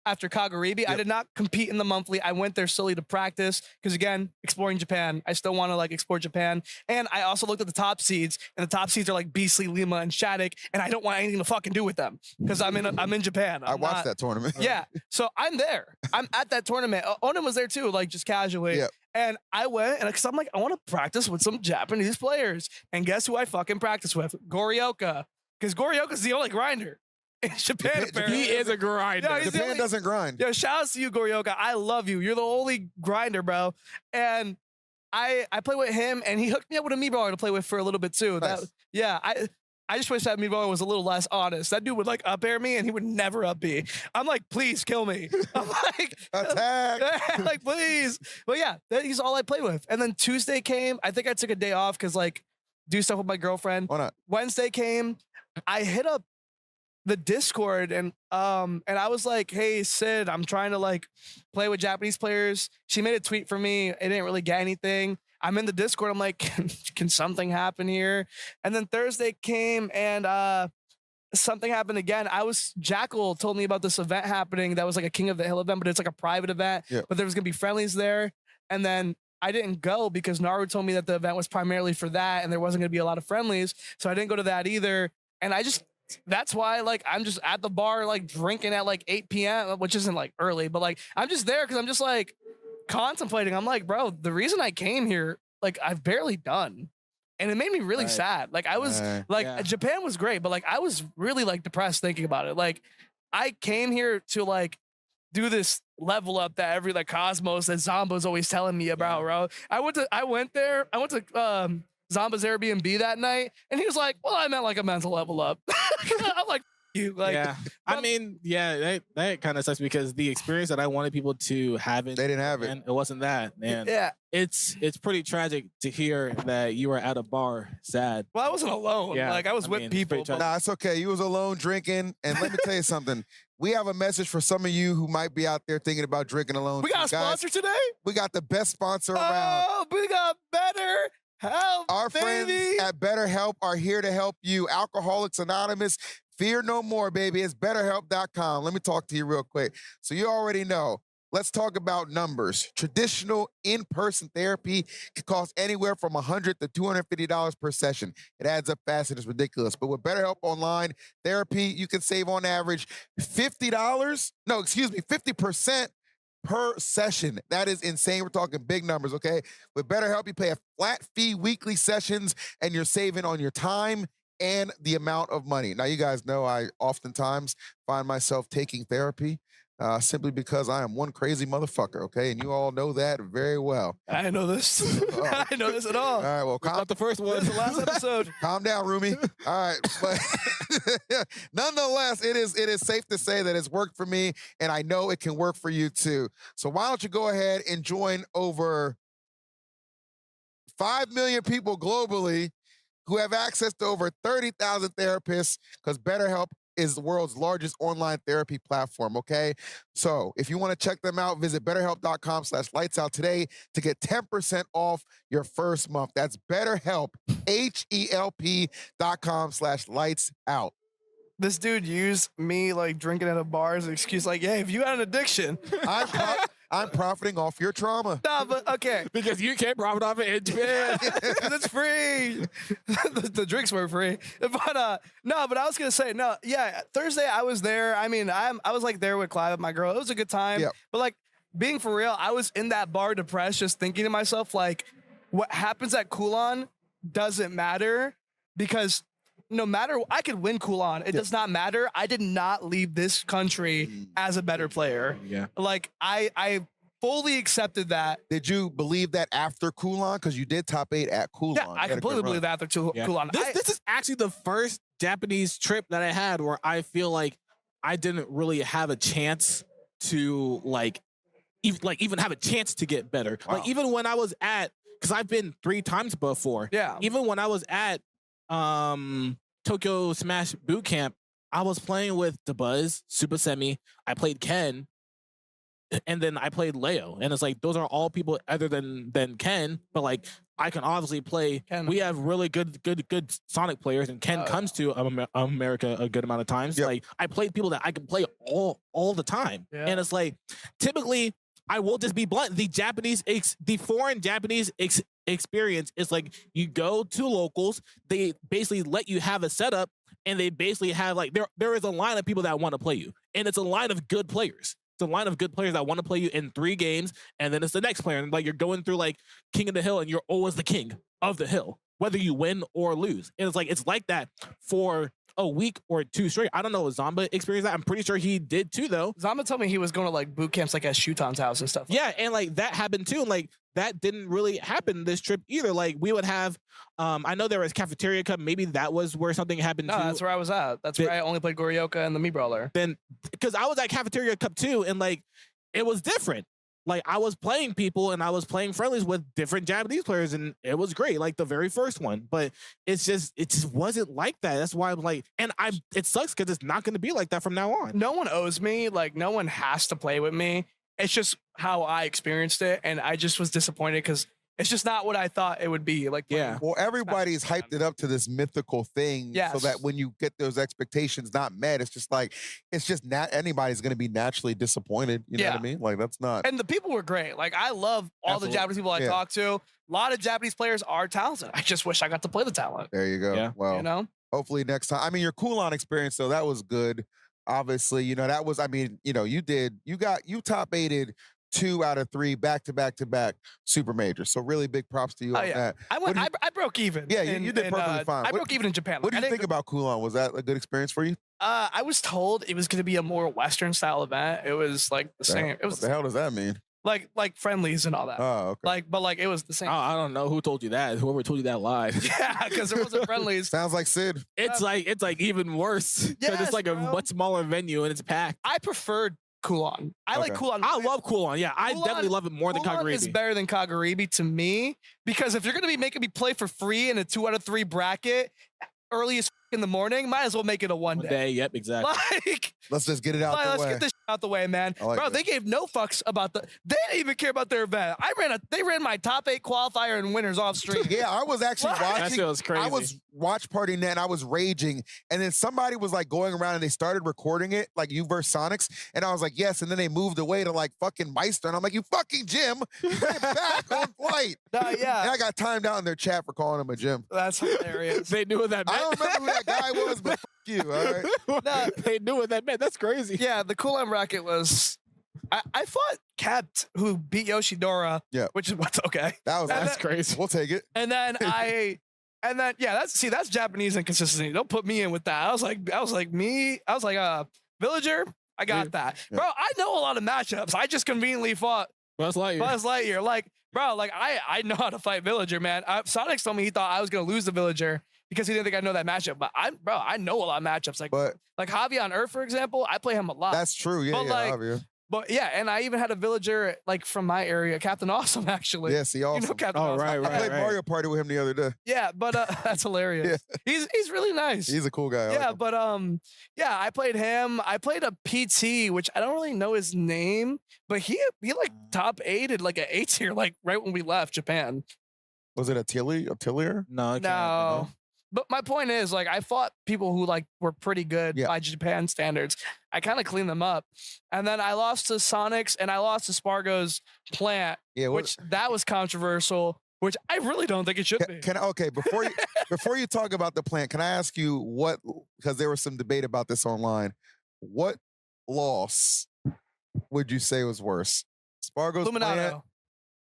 B: Kagaribi. Yep. I did not compete in the monthly. I went there solely to practice because, again, exploring Japan. I still want to like explore Japan. And I also looked at the top seeds, and the top seeds are like Beastly, Lima, and Shattuck, and I don't want anything to fucking do with them because I'm in Japan.
A: I watched that tournament.
B: Yeah. So I'm there. I'm at that tournament. Onan was there too, like just casually.
A: Yep.
B: And I went, and because I'm like, I want to practice with some Japanese players. And guess who I fucking practice with? Goryoka. Because Goryoka's the only grinder. In Japan, apparently.
C: He is a grinder.
B: Yeah,
A: Japan doesn't grind.
B: Yo, shout out to you, Goryoka. I love you. You're the only grinder, bro. And I play with him, and he hooked me up with a Meatballer to play with for a little bit too.
A: Nice.
B: I just wish that Meatballer was a little less honest. That dude would like up air me, and he would never up B. I'm like, please kill me. I'm like,
A: attack.
B: Like, please. But yeah, he's all I play with. And then Tuesday came. I think I took a day off because like do stuff with my girlfriend.
A: Why not?
B: Wednesday came. I hit up the Discord and I was like, hey Sid, I'm trying to like play with Japanese players. She made a tweet for me. It didn't really get anything. I'm in the Discord. I'm like, can something happen here? And then Thursday came and something happened again. Jackal told me about this event happening that was like a King of the Hill event, but it's like a private event.
A: Yeah. But
B: there was gonna be friendlies there. And then I didn't go because Naru told me that the event was primarily for that and there wasn't gonna be a lot of friendlies. So I didn't go to that either. And that's why like I'm just at the bar like drinking at like 8 p.m., which isn't like early, but like I'm just there because I'm just like contemplating. I'm like, bro, the reason I came here, like I've barely done. And it made me really sad. Like I was Japan was great, but like I was really like depressed thinking about it. Like I came here to like do this level up that every like Cosmos that Zombo's always telling me about, bro. I went to Zomba's Airbnb that night, and he was like, well, I meant like a mental level up. I'm like, you. Like,
C: yeah. I mean, yeah, that kind of sucks because the experience that I wanted people to have it,
A: They didn't have it.
C: and it wasn't that. And
B: yeah.
C: it's pretty tragic to hear that you were at a bar sad.
B: Well, I wasn't alone.
C: Yeah,
B: Like I was
C: I
B: with
C: mean, it's
B: people.
C: pretty tragic.
A: Nah, it's okay. You was alone drinking. And let me tell you something. We have a message for some of you who might be out there thinking about drinking alone.
B: We got a
A: Guys,
B: sponsor today?
A: we got the best sponsor around.
B: Oh, we got better help.
A: Our
B: baby.
A: friends at BetterHelp are here to help you. Alcoholics Anonymous, fear no more, baby. It's BetterHelp.com. Let me talk to you real quick. So you already know. Let's talk about numbers. Traditional in-person therapy can cost anywhere from $100 to $250 per session. It adds up fast and it's ridiculous. But with BetterHelp Online Therapy, you can save on average $50 per session. That is insane. We're talking big numbers, okay? With BetterHelp, you pay a flat fee weekly sessions and you're saving on your time and the amount of money. Now, you guys know I oftentimes find myself taking therapy simply because I am one crazy motherfucker, okay? And you all know that very well.
B: I didn't know this. I didn't know this at all.
A: All right, well,
C: Not the first one.
B: This is the last episode.
A: calm down, Rumi. All right, but nonetheless, it is safe to say that it's worked for me, and I know it can work for you too. So why don't you go ahead and join over 5 million people globally who have access to over 30,000 therapists, because BetterHelp is the world's largest online therapy platform, okay? So if you want to check them out, visit betterhelp.com/lightsout today to get 10% off your first month. That's BetterHelp, HELP.com/lightsout.
B: This dude used me like drinking at a bar as an excuse, like, hey, if you had an addiction.
A: I'm profiting off your trauma.
B: No, but okay.
C: Because you can't profit off it in Japan.
B: It's free. the drinks were free. But no, but I was gonna say, no, yeah, Thursday I was there. I mean, I was like there with Clive, my girl. It was a good time.
A: Yep.
B: But like being for real, I was in that bar depressed, just thinking to myself, like, what happens at Kulon doesn't matter because no matter, I could win Kulon. It does not matter. I did not leave this country as a better player.
C: Yeah.
B: Like I fully accepted that.
A: Did you believe that after Kulon? Because you did top 8 at Kulon.
B: Yeah, I completely believe that after Kulon.
C: This is actually the first Japanese trip that I had where I feel like I didn't really have a chance to even have a chance to get better.
A: Wow.
C: Like even when I was at, because I've been 3 times before.
B: Yeah.
C: Even when I was at Tokyo Smash Boot Camp, I was playing with DeBuzz, Super Semi. I played Ken, and then I played Leo. And it's like those are all people other than Ken, but like I can obviously play.
B: Ken.
C: We have really good Sonic players, and Ken comes to America a good amount of times.
A: Yep.
C: Like I played people that I can play all the time,
B: Yeah.
C: and it's like typically I will just be blunt. The foreign Japanese experience is like you go to locals, they basically let you have a setup, and they basically have like there is a line of people that want to play you, and it's a line of good players. It's a line of good players that want to play you in 3 games, and then it's the next player, and like you're going through like King of the Hill, and you're always the king of the hill, whether you win or lose. And it's like that for a week or 2 straight. I don't know if Zamba experienced that. I'm pretty sure he did too, though.
B: Zamba told me he was going to like boot camps like at Shuton's house and stuff.
C: Yeah, and like that happened too. And like that didn't really happen this trip either. Like we would have, I know there was Cafeteria Cup. Maybe that was where something happened
B: No,
C: too.
B: that's where I was at. That's where I only played Goryoka and the Mii Brawler.
C: Then, because I was at Cafeteria Cup too, and like it was different. Like I was playing people and I was playing friendlies with different Japanese players, and it was great. Like the very first one, but it just wasn't like that. That's why I'm like, it sucks because it's not going to be like that from now on.
B: No one owes me. Like no one has to play with me. It's just how I experienced it, and I just was disappointed because it's just not what I thought it would be. Like
C: Yeah.
A: Well, everybody's hyped it up to this mythical thing, so
B: Yes.
A: that when you get those expectations not met, it's just not anybody's going to be naturally disappointed. You know what I mean? Like that's not.
B: And the people were great. Like I love all
A: Absolutely.
B: the Japanese people I
A: Yeah.
B: talk to. A lot of Japanese players are talented. I just wish I got to play the talent.
A: There you go.
C: Yeah.
A: Well,
B: You know?
A: hopefully next time. I mean, your Kulon experience, though, that was good. Obviously, you know, that was, I mean, you know, you top 8'd 2 out of 3 back-to-back super majors. So really big props to you on that.
B: I broke even.
A: Yeah, you did perfectly fine.
B: I broke even in Japan.
A: What do
B: Like,
A: you
B: I
A: think
B: didn't-
A: about Kulon? Was that a good experience for you?
B: I was told it was going to be a more Western style event. It was like the same. It
A: What
B: was
A: the hell does that mean?
B: like friendlies and all that.
A: Oh, okay.
B: But it was the same.
C: I don't know who told you that. Whoever told you that lied.
B: Yeah, because there wasn't friendlies.
A: Sounds like Sid.
C: It's like even worse because
B: Yes,
C: it's like a
B: bro.
C: much smaller venue and it's packed.
B: I preferred Kulon. I like
A: Okay.
B: Kulon.
C: I love Kulon. Yeah, I
B: Kulon-
C: definitely love it more than
B: Kulon is
C: Kagaribi.
B: better than Kagaribi to me because if you're gonna be making me play for free in a 2 out of 3 bracket early as in the morning, might as well make it a one day.
C: Yep, exactly.
B: Like,
A: Let's just get it out the
B: let's
A: way.
B: get this out the way, man.
A: I like
B: Bro,
A: that.
B: they gave no fucks about they didn't even care about their event. They ran my top 8 qualifier and winners off stream.
A: Yeah, I was actually
B: What?
C: That
A: watching.
C: shit was crazy.
A: I was watch party net and I was raging. And then somebody was like going around and they started recording it, like you versus Sonics. And I was like, yes. And then they moved away to like fucking Meister. And I'm like, you fucking Jim, get back on flight. And
B: Yeah,
A: I got timed out in their chat for calling him a Jim.
B: that's hilarious.
C: They knew what that
A: I
C: meant.
A: don't remember who that guy was, but fuck you, all right?
B: No.
C: They knew what that meant. That's crazy.
B: Yeah, the Cool M bracket was. I fought Kept, who beat Yoshidora.
A: Yeah.
B: Which is what's okay.
A: That was
B: And
C: That's crazy.
A: We'll take it.
B: And then that's Japanese inconsistency. Don't put me in with that. I was like Villager. I got that,
A: Yeah.
B: bro. I know a lot of matchups. I just conveniently fought
C: Buzz Lightyear.
B: Buzz Lightyear. Like, bro, like I know how to fight Villager, man. Sonic told me he thought I was gonna lose the Villager because he didn't think I know that matchup. But I know a lot of matchups.
A: But
B: Like Javi on Earth, for example, I play him a lot.
A: that's true. Yeah,
B: But,
A: yeah,
B: like,
A: Javier.
B: But yeah, and I even had a Villager like from my area, Captain Awesome, actually.
A: Yes, he
B: You
A: awesome.
B: know Captain
C: Oh,
B: Awesome.
C: right,
A: I
C: right.
A: played Mario Party with him the other day.
B: Yeah, but that's hilarious. He's really nice.
A: He's a cool guy. I like
B: Yeah,
A: him.
B: but yeah, I played him. I played a PT, which I don't really know his name, but he like top 8'd like an 8 tier, like right when we left Japan.
A: Was it Atelier?
C: No, I can't.
B: No. But my point is, like, I fought people who like were pretty good
A: Yeah.
B: by Japan standards. I kind of cleaned them up, and then I lost to Sonics and I lost to Spargo's Plant,
A: Yeah.
B: which that was controversial. Which I really don't think it should be.
A: Okay, before you talk about the plant, can I ask you what, because there was some debate about this online, what loss would you say was worse? Spargo's plant?
B: Luminato,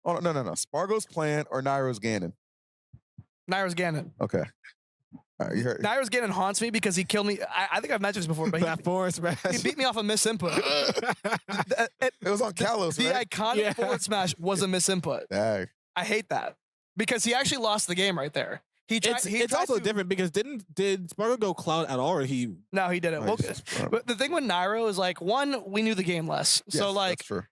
A: Oh, no. Spargo's plant or Nairo's Ganon?
B: Nairo's Ganon.
A: Okay. All right, you heard.
B: Nairo's Ganon haunts me because he killed me. I think I've mentioned this before, but
C: That force, man.
B: he beat me off a misinput.
A: It was on Kalos,
B: The
A: right?
B: iconic
C: Yeah.
B: forward smash was a misinput.
A: Dang.
B: I hate that because he actually lost the game right there.
C: It's
B: tried
C: also
B: to-
C: different because did Spargo go cloud at all, or he?
B: No, he didn't. Well,
A: Nice.
B: but the thing with Nairo is like, one, we knew the game less, so
A: Yes,
B: like,
A: that's true.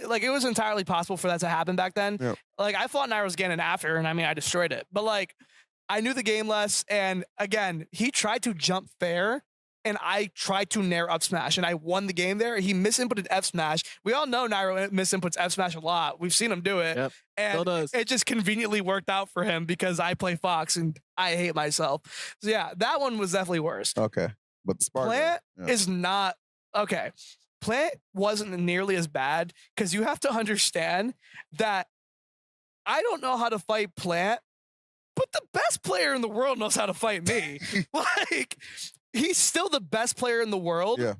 B: like it was entirely possible for that to happen back then.
A: Yeah.
B: Like I fought Nairo's Ganon after, and I mean I destroyed it. But like I knew the game less, and again, he tried to jump fair, and I tried to nair up smash, and I won the game there. He misinputted F smash. We all know Nairo misinputs F smash a lot. We've seen him do it,
C: Yep, still
B: and
C: does.
B: it just conveniently worked out for him because I play Fox and I hate myself. So yeah, that one was definitely worse.
A: Okay. But Spargo.
B: Plant
A: yeah.
B: is not okay. Plant wasn't nearly as bad because you have to understand that I don't know how to fight Plant, but the best player in the world knows how to fight me. Like, he's still the best player in the world.
A: Yeah.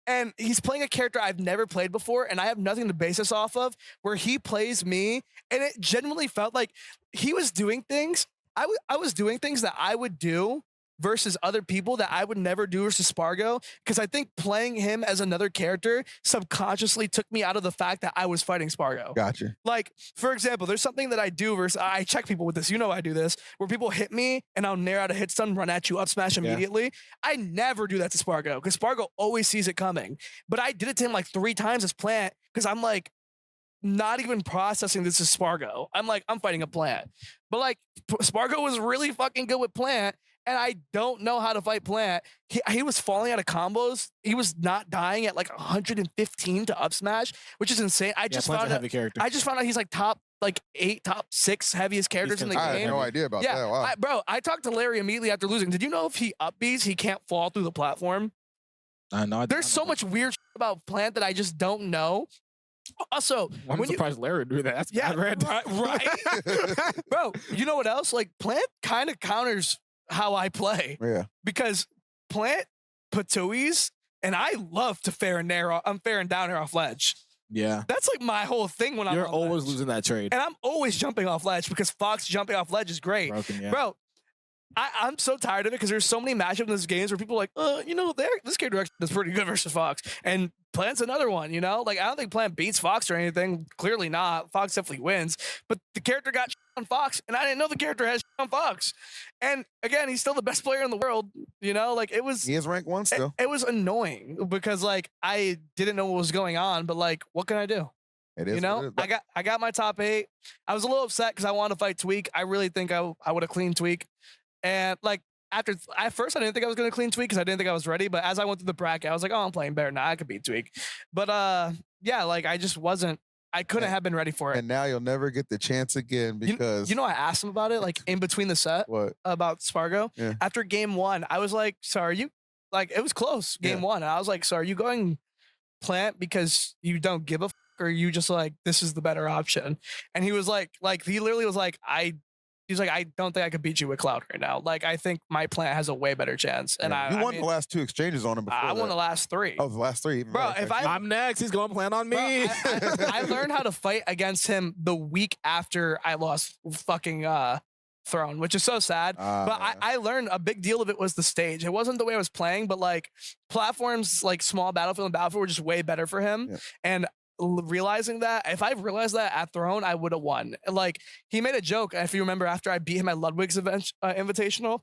B: And he's playing a character I've never played before, and I have nothing to base this off of, where he plays me, and it genuinely felt like he was doing things. I was doing things that I would do versus other people that I would never do versus Spargo, because I think playing him as another character subconsciously took me out of the fact that I was fighting Spargo.
A: Gotcha.
B: Like, for example, there's something that I do versus I check people with this. You know I do this, where people hit me and I'll nair out a hit stun, run at you, up smash immediately. I never do that to Spargo because Spargo always sees it coming. But I did it to him like 3 times as Plant because I'm like, not even processing this as Spargo. I'm like, I'm fighting a Plant. But like, Spargo was really fucking good with Plant, and I don't know how to fight Plant. He was falling out of combos. He was not dying at like 115 to up smash, which is insane. I just
C: Plant's
B: found
C: a
B: out.
C: heavy character.
B: I just found out he's like top 8, top 6 heaviest characters in the
A: I had
B: game.
A: no idea about
B: Yeah,
A: that. Wow.
B: bro, I talked to Larry immediately after losing. Did you know if he up Bs, he can't fall through the platform?
C: I know.
B: There's so much weird shit about Plant that I just don't know. Also,
C: I'm
B: when you,
C: surprised Larry would do that. That's
B: yeah,
C: bad, Red.
B: right, bro. You know what else? Like Plant kind of counters how I play
A: Yeah.
B: because Plant patuis, and I love to fair and narrow. I'm fair and down here off ledge.
C: Yeah.
B: That's like my whole thing when I'm
C: You're
B: on
C: always
B: ledge.
C: losing that trade.
B: And I'm always jumping off ledge because Fox jumping off ledge is great.
C: Broken, yeah.
B: Bro, I'm so tired of it because there's so many matchups in these games where people are like, this character actually is pretty good versus Fox. And Plant's another one, Like, I don't think Plant beats Fox or anything. Clearly not. Fox definitely wins. But the character got on Fox, and I didn't know the character has on Fox. And again, he's still the best player in the world, Like, it was...
A: He is ranked 1 still.
B: It was annoying because, like, I didn't know what was going on, but, like, what can I do?
A: It is.
B: I got my top 8. I was a little upset because I wanted to fight Tweek. I really think I would have cleaned Tweek. And like at first I didn't think I was gonna clean Tweek because I didn't think I was ready. But as I went through the bracket, I was like, oh, I'm playing better now. I could beat Tweek. But yeah, like I just wasn't. I couldn't have been ready for it.
A: And now you'll never get the chance again because
B: I asked him about it like in between the set.
A: What
B: about Spargo?
A: Yeah.
B: After game 1, I was like, so are you like it was close game 1, and I was like, so are you going Plant because you don't give a or you just like this is the better option? And he was like he literally was like he's like, I don't think I could beat you with Cloud right now. Like, I think my Plant has a way better chance. And
A: you won the last 2 exchanges on him before.
B: I won the last 3.
A: Oh, the last 3.
B: Bro,
C: I'm next. He's going to Plant on me.
B: Bro, I learned how to fight against him the week after I lost fucking Throne, which is so sad. But I learned a big deal of it was the stage. It wasn't the way I was playing, but like platforms like Small Battlefield and Battlefield were just way better for him. Yeah. And realizing that if I realized that at Throne, I would have won. Like he made a joke, if you remember, after I beat him at Ludwig's Invitational,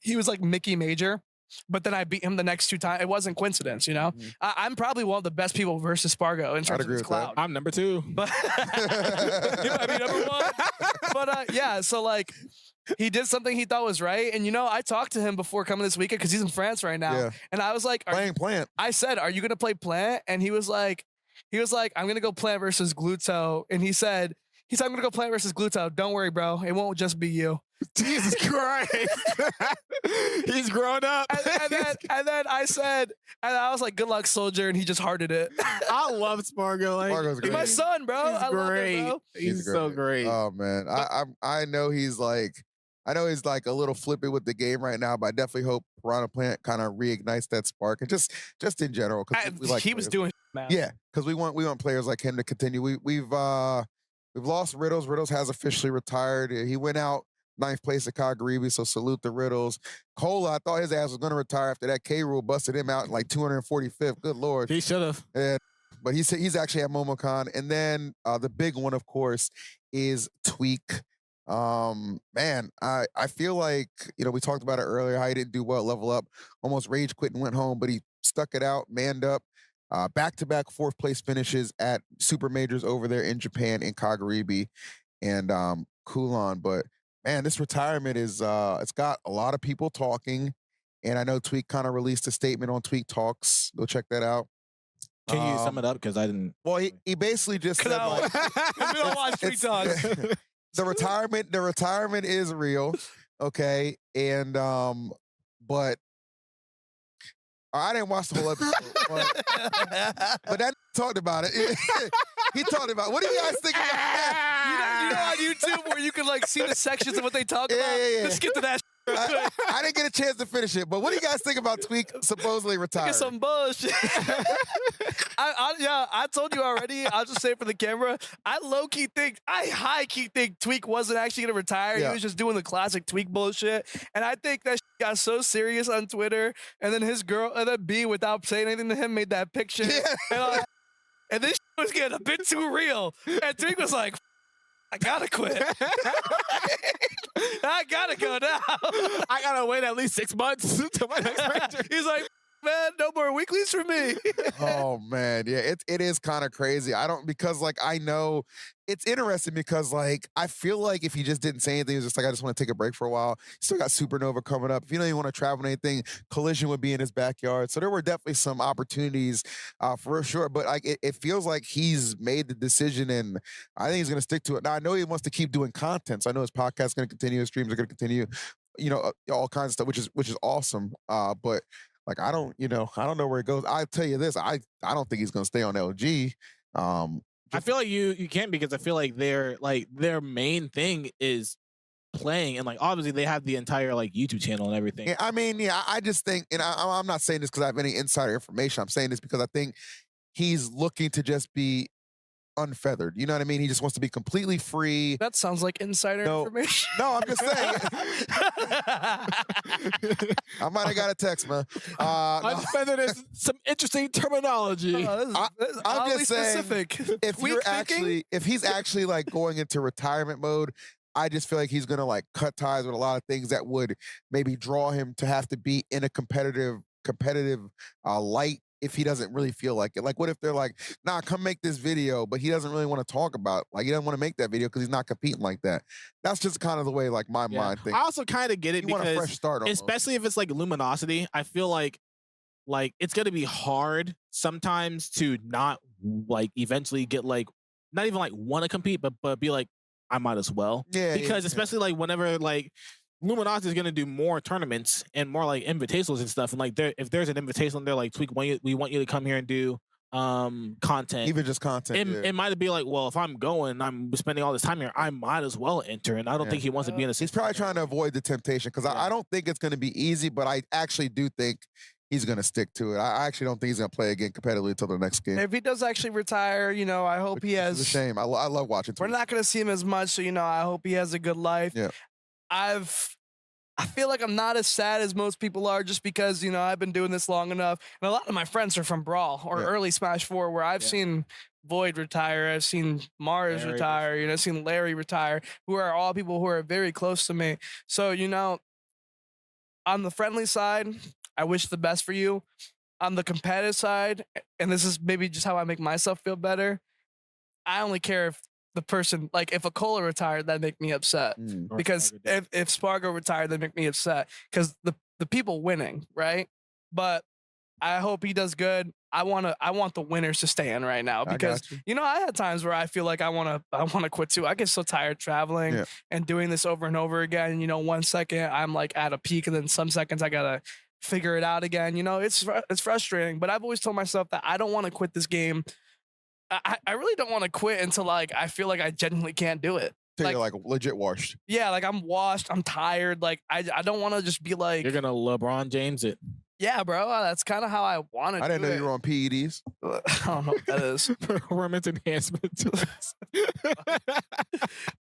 B: he was like Mickey Major, but then I beat him the next 2 times. It wasn't coincidence, Mm-hmm. I'm probably one of the best people versus Spargo in terms of his Cloud.
C: I'm number 2,
B: but you might be number 1. But yeah, so like he did something he thought was right, and I talked to him before coming this weekend because he's in France right now, and I was like,
A: playing Plant.
B: I said, "Are you gonna play Plant?" And he was like, I'm going to go Plant versus Gluto. And he said, I'm going to go Plant versus Gluto. Don't worry, bro. It won't just be you.
C: Jesus Christ. He's grown up.
B: And then I said, and I was like, good luck, soldier. And he just hearted it.
C: I love Spargo. Like,
A: Spargo's great.
B: He's my son, bro.
C: He's
B: I
C: great.
B: love him, bro.
C: He's so great.
A: Oh, man. I know he's like a little flippy with the game right now, but I definitely hope Piranha Plant kind of reignites that spark and just in general.
B: He was doing man.
A: Yeah, because we want players like him to continue. We've lost Riddles. Riddles has officially retired. He went out 9th place at Kagaribi, so salute the Riddles. Cola, I thought his ass was going to retire after that K rule busted him out in like 245th. Good Lord.
C: He should have.
A: But he's actually at MomoCon. And then the big one, of course, is Tweek. Man, I feel like, we talked about it earlier, how he didn't do well at Level Up, almost rage quit and went home, but he stuck it out, manned up. Back-to-back 4th place finishes at Super Majors over there in Japan in Kagaribi and Kulon. But man, this retirement is it's got a lot of people talking, and I know Tweek kind of released a statement on Tweek Talks. Go check that out.
C: Can you sum it up? Because I didn't.
A: Well, he basically just said like,
B: we don't watch Tweek Talks.
A: The retirement is real, okay, and but I didn't watch the whole episode, but that talked about it. He talked about. What do you guys think about that?
B: You know on YouTube where you can like see the sections of what they talk about.
A: Yeah.
B: Let's get to that.
A: I didn't get a chance to finish it, but what do you guys think about Tweek supposedly retiring?
B: Get some bullshit. I told you already. I'll just say it for the camera. I high key think Tweek wasn't actually gonna retire.
A: Yeah.
B: He was just doing the classic Tweek bullshit, and I think that got so serious on Twitter. And then his girl, and then B, without saying anything to him, made that picture. Yeah. And this was getting a bit too real. And Tweek was like, I gotta quit. I gotta go now.
C: I gotta wait at least 6 months to my next major.
B: He's like, man, no more weeklies for me.
A: Oh man, yeah, it is kind of crazy. Because like I know it's interesting because like I feel like if he just didn't say anything, he was just like, I just want to take a break for a while. Still got Supernova coming up. If you don't even want to travel anything, Collision would be in his backyard. So there were definitely some opportunities for sure. But like it feels like he's made the decision, and I think he's gonna stick to it. Now I know he wants to keep doing content. So I know his podcast is gonna continue, his streams are gonna continue, all kinds of stuff, which is awesome. But like I don't know where it goes. I tell you this, I don't think he's gonna stay on LG.
C: I feel like you can't, because I feel like their main thing is playing, and like obviously they have the entire like YouTube channel and everything.
A: Yeah, I mean, yeah, I just think, and I'm not saying this because I have any insider information. I'm saying this because I think he's looking to just be unfeathered. You know what I mean? He just wants to be completely free.
B: That sounds like insider information.
A: No, I'm just saying. I might have got a text, man.
C: Unfeathered is some interesting terminology.
A: I'm just saying,
B: specific.
A: if he's actually like going into retirement mode, I just feel like he's gonna like cut ties with a lot of things that would maybe draw him to have to be in a competitive light if he doesn't really feel like it. Like, what if they're like, nah, come make this video, but he doesn't really want to talk about, like, he doesn't want to make that video because he's not competing like that. That's just kind of the way, like, my mind thinks.
C: I also kind of get it
A: you want a fresh start,
C: especially if it's like Luminosity. I feel like it's gonna be hard sometimes to not like eventually get like not even like want to compete, but be like, I might as well.
A: Yeah.
C: Because especially like whenever like Luminosity is going to do more tournaments and more like invitationals and stuff. And like if there's an invitation, they're like, Tweek, we want you to come here and do content.
A: Even just content.
C: It might be like, well, if I'm going, I'm spending all this time here, I might as well enter. And I don't think he wants to be in a
A: He's probably trying to avoid the temptation because I don't think it's going to be easy, but I actually do think he's going to stick to it. I actually don't think he's going to play again competitively until the next game.
B: If he does actually retire, you know, I hope he has.
A: It's a shame. I love watching Tweek.
B: We're not going to see him as much, so, you know, I hope he has a good life.
A: Yeah.
B: I feel like I'm not as sad as most people are just because, you know, I've been doing this long enough. And a lot of my friends are from Brawl or early Smash 4 where I've seen Void retire. I've seen Mars retire. You know, I've seen Larry retire, who are all people who are very close to me. So, you know, on the friendly side, I wish the best for you. On the competitive side, and this is maybe just how I make myself feel better, I only care if the person, like if a Cola retired, that'd make me upset. Because if Spargo retired, that'd make me upset. Because the people winning, right? But I hope he does good. I want the winners to stay in right now because you know I had times where I feel like I want to quit too. I get so tired traveling and doing this over and over again. You know, 1 second I'm like at a peak, and then some seconds I gotta figure it out again. You know, it's frustrating. But I've always told myself that I don't want to quit this game. I really don't want to quit until like I feel like I genuinely can't do it.
A: Like, you're like legit washed.
B: Yeah, like I'm washed. I'm tired. Like I don't want to just be like
C: you're gonna LeBron James it.
B: Yeah, bro. That's kind of how I want to.
A: I didn't know you were on PEDs.
B: I don't know what that is.
C: Performance enhancement.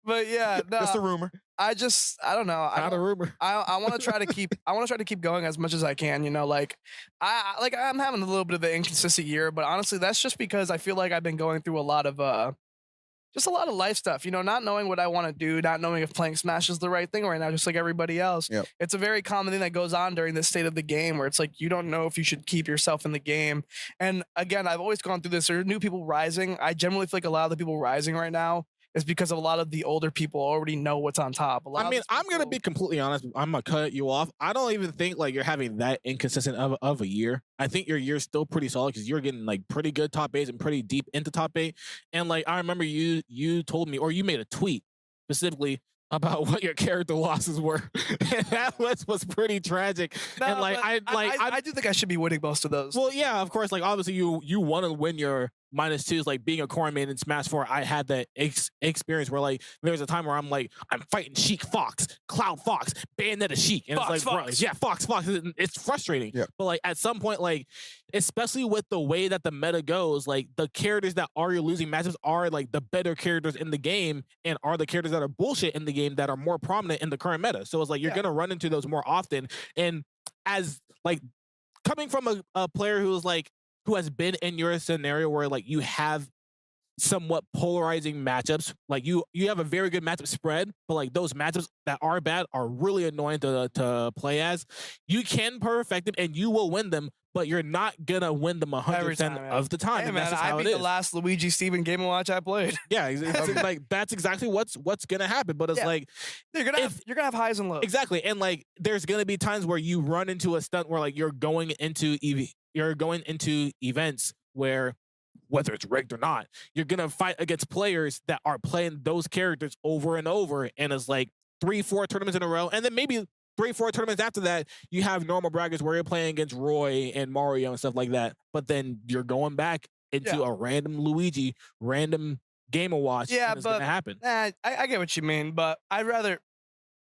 B: But yeah, no,
A: just a rumor.
B: I don't know.
C: Not a rumor.
B: I want to try to keep. I want to try to keep going as much as I can. You know, like I'm having a little bit of an inconsistent year, but honestly, that's just because I feel like I've been going through a lot of just a lot of life stuff, you know, not knowing what I want to do, not knowing if playing Smash is the right thing right now, just like everybody else.
A: Yep.
B: It's a very common thing that goes on during this state of the game where it's like you don't know if you should keep yourself in the game. And again, I've always gone through this. There are new people rising. I generally feel like a lot of the people rising right now is because of a lot of the older people already know what's on top.
C: I mean, I'm going to be completely honest. I'm going to cut you off. I don't even think like you're having that inconsistent of a year. I think your year's still pretty solid because you're getting like pretty good top 8s and pretty deep into top 8. And like, I remember you told me, or you made a tweet specifically about what your character losses were. And that was pretty tragic.
B: No,
C: and like,
B: I do think I should be winning most of those.
C: Well, yeah, of course. Like, obviously you want to win your -2s, like being a core main in Smash 4. I had that experience where like there was a time where I'm fighting Sheik Fox, Cloud Fox, Bayonetta Sheik, and
B: Fox,
C: it's like,
B: Fox.
C: Bro, yeah, Fox. It's frustrating.
A: Yeah.
C: But like at some point, like especially with the way that the meta goes, like the characters that are your losing matchups are like the better characters in the game, and are the characters that are bullshit in the game that are more prominent in the current meta. So it's like you're gonna run into those more often. And as like coming from a player who has been in your scenario where like you have somewhat polarizing matchups, like you have a very good matchup spread, but like those matchups that are bad are really annoying to play as. You can perfect them and you will win them, but you're not gonna win them 100% of the time.
B: Hey,
C: and
B: man,
C: that's just how
B: I
C: it
B: beat
C: is.
B: the last Luigi Steven Game & Watch I played.
C: Yeah, like that's exactly what's gonna happen. But it's like
B: you're gonna have highs and lows.
C: Exactly, and like there's gonna be times where you run into a stunt where like you're going into events where, whether it's rigged or not, you're gonna fight against players that are playing those characters over and over, and it's like 3-4 tournaments in a row, and then maybe 3-4 tournaments after that, you have normal brackets where you're playing against Roy and Mario and stuff like that. But then you're going back into a random Luigi, random Game & Watch.
B: Yeah,
C: and it's
B: but
C: gonna happen.
B: I get what you mean, but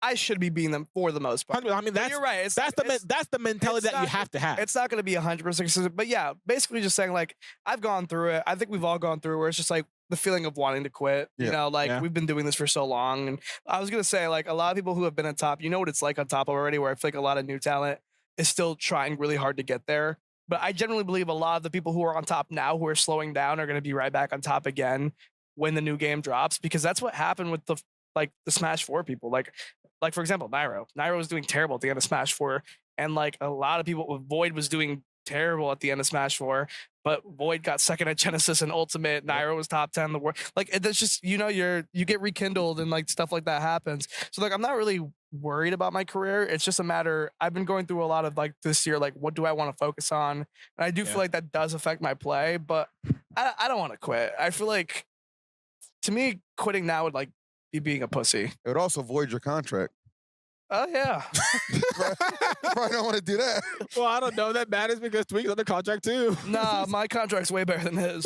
B: I should be beating them for the most part.
C: I mean,
B: you're right.
C: That's the mentality that you have to have.
B: It's not going to be 100% consistent, but yeah, basically just saying like I've gone through it. I think we've all gone through it where it's just like the feeling of wanting to quit. You know, like
C: Yeah.
B: we've been doing this for so long. And I was gonna say, like, a lot of people who have been on top, you know what it's like on top already, where I feel like a lot of new talent is still trying really hard to get there. But I generally believe a lot of the people who are on top now who are slowing down are gonna be right back on top again when the new game drops, because that's what happened with the Smash 4 people. Like for example, Nairo. Nairo was doing terrible at the end of Smash 4. And like a lot of people, Void was doing terrible at the end of Smash 4, but Void got second at Genesis and Ultimate. Nairo was top 10 in the world. Like that's just, you get rekindled and like stuff like that happens. So like I'm not really worried about my career. It's just a matter, I've been going through a lot of like this year, like what do I want to focus on? And I do feel like that does affect my play, but I don't want to quit. I feel like, to me, quitting now would like be being a pussy.
A: It would also void your contract.
B: Oh yeah.
A: Probably don't want to do that.
C: Well, I don't know. That matters because Tweek's under contract too.
B: Nah, my contract's way better than his.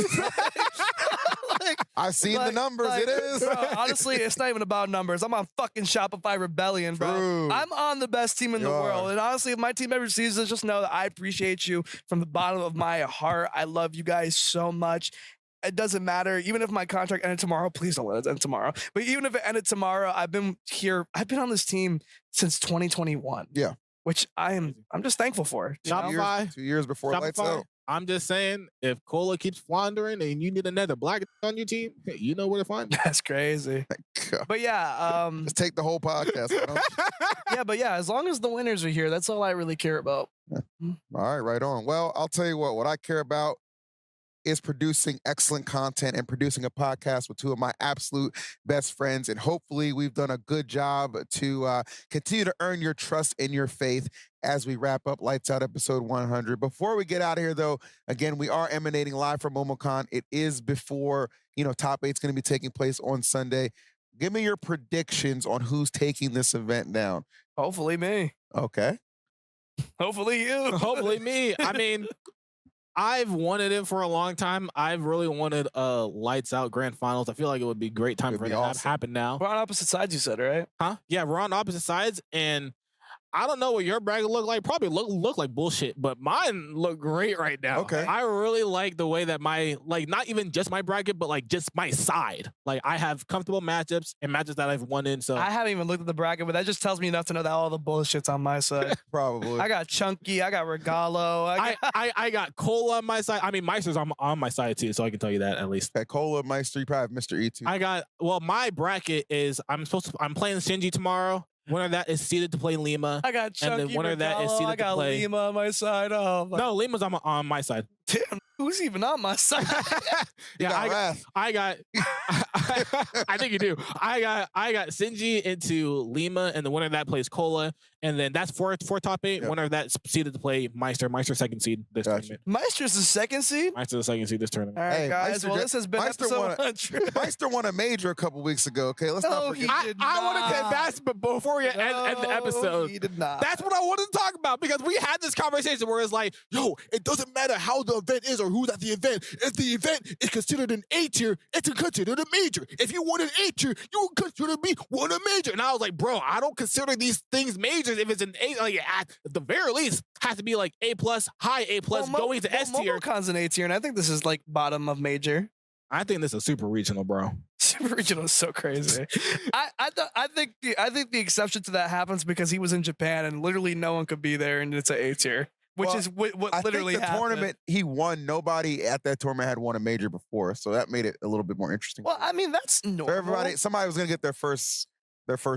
A: I've seen the numbers. It is.
B: Bro, honestly, it's not even about numbers. I'm on fucking Shopify Rebellion, bro.
A: True.
B: I'm on the best team in the world. And honestly, if my team ever sees this, just know that I appreciate you from the bottom of my heart. I love you guys so much. It doesn't matter. Even if my contract ended tomorrow, please don't let it end tomorrow. But even if it ended tomorrow, I've been on this team since 2021.
A: Yeah.
B: Which I'm just thankful for.
C: Shopify.
A: 2 years before lights out.
C: I'm just saying, if Cola keeps floundering and you need another black on your team, you know where to find me.
B: That's crazy. But yeah,
A: let's take the whole podcast.
B: yeah, but yeah, as long as the winners are here, that's all I really care about.
A: All right on. Well, I'll tell you what I care about is producing excellent content and producing a podcast with two of my absolute best friends. And hopefully we've done a good job to continue to earn your trust and your faith as we wrap up Lights Out episode 100. Before we get out of here, though, again, we are emanating live from MomoCon. It is before, Top 8's going to be taking place on Sunday. Give me your predictions on who's taking this event down.
B: Hopefully me.
A: Okay.
B: Hopefully you.
C: Hopefully me. I mean, I've wanted it for a long time. I've really wanted a Lights Out grand finals. I feel like it would be a great time for it to happen now.
B: We're on opposite sides, you said, right?
C: Huh? Yeah, we're on opposite sides, and I don't know what your bracket look like. Probably look like bullshit, but mine look great right now.
A: Okay.
C: I really like the way that my, not even just my bracket, but just my side. Like I have comfortable matchups and matches that I've won in. So
B: I haven't even looked at the bracket, but that just tells me enough to know that all the bullshit's on my side.
A: Probably.
B: I got Chunky. I got Regalo.
C: I got Cola on my side. I mean, Meister's on my side too, so I can tell you that at least.
A: Okay, Cola, Meister, you probably have Mr. E too.
C: My bracket is I'm playing Shinji tomorrow. Winner of that is seeded to play Lima.
B: I got Chunky,
C: and the winner of that is seeded to play
B: Lima on my side. Oh,
C: no, Lima's on my side.
B: Damn, who's even on my side?
C: Yeah, I got. I think you do. I got Shinji into Lima, and the winner of that plays Cola, and then that's for top 8. Yep. Winner of that seeded to play Meister. Meister second seed this tournament.
B: Meister's the second seed.
C: Meister's the second seed this tournament.
B: All right, guys.
A: Meister,
B: well, this has been episode 100.
A: Meister won a major a couple weeks ago. Okay, let's not forget.
C: I wanted to advance, but before we end the episode,
B: he did not.
C: That's what I wanted to talk about, because we had this conversation where it's like, yo, it doesn't matter how the event is or who's at the event. If the event is considered an A tier, it's considered a major. If you won an A tier, you consider me won a major. And I was like, bro, I don't consider these things majors if it's an A. Like at the very least, has to be like A plus, high A plus, going to S tier.
B: MomoCon's an A tier, and I think this is like bottom of major.
C: I think this is super regional, bro.
B: Super regional is so crazy. I think the exception to that happens because he was in Japan and literally no one could be there, and it's an A tier. Which is what literally
A: happened. The tournament he won, nobody at that tournament had won a major before, so that made it a little bit more interesting.
B: Well, I mean, that's normal.
A: For everybody, somebody was gonna get their first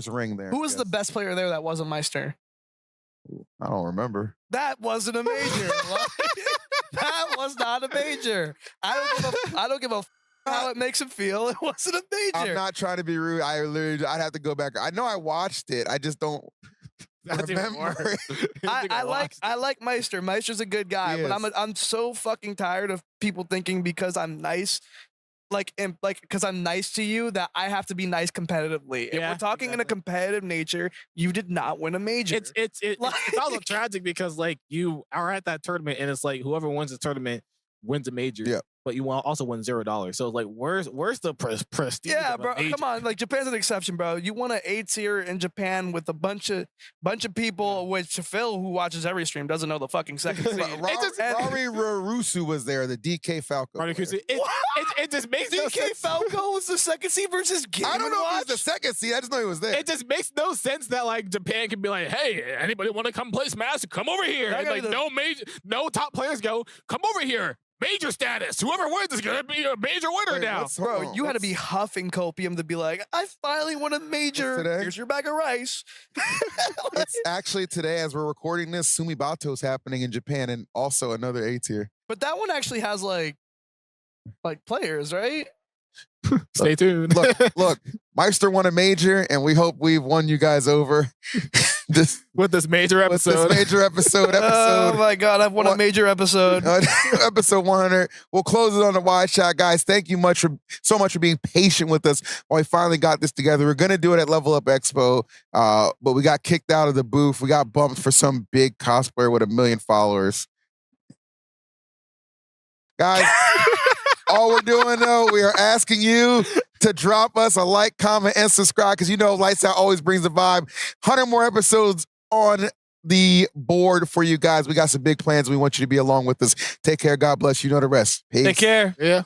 A: ring there.
B: Who was the best player there that wasn't Meister?
A: I don't remember.
B: That wasn't a major. That was not a major. I don't give a how it makes him feel. It wasn't a major.
A: I'm not trying to be rude. I'd have to go back. I know I watched it. I just don't. Remember.
B: I like Meister. Meister's a good guy, but I'm so fucking tired of people thinking because I'm nice, because I'm nice to you, that I have to be nice competitively. If we're talking in a competitive nature, you did not win a major.
C: It's also tragic because you are at that tournament and it's like whoever wins the tournament wins a major.
A: Yeah.
C: but you also win $0. So it's like, where's the prestige?
B: Yeah,
C: of a
B: bro.
C: major?
B: Come on, like Japan's an exception, bro. You won an A tier in Japan with a bunch of people, which Phil, who watches every stream, doesn't know the fucking second seed.
A: Rory Rarusu was there, the DK Falco.
C: It just makes no
B: DK
C: sense.
B: Falco was the second seed versus Game
A: I don't know
B: Watch?
A: if he's the second seed. I just know he was there.
C: It just makes no sense that like Japan can be like, hey, anybody want to come play Smash? Come over here. And like no top players go, come over here. Major status. Whoever wins is gonna be a major winner now.
B: Bro, you had to be huffing copium to be like, I finally won a major. Here's your bag of rice.
A: It's actually today, as we're recording this, Sumibato is happening in Japan, and also another A tier.
B: But that one actually has like players, right?
C: Stay tuned.
A: Look, Meister won a major, and we hope we've won you guys over.
C: With this major episode.
A: Episode.
B: Oh my God, I've won a major episode.
A: Episode 100. We'll close it on the wide shot, guys. Thank you so much for being patient with us while we finally got this together. We're gonna do it at Level Up Expo, but we got kicked out of the booth. We got bumped for some big cosplayer with 1 million followers. Guys, all we're doing though, we are asking you to drop us a like, comment, and subscribe, because you know Lights Out always brings the vibe. 100 more episodes on the board for you guys. We got some big plans. We want you to be along with us. Take care. God bless you. Know the rest. Peace.
C: Take care. Yeah.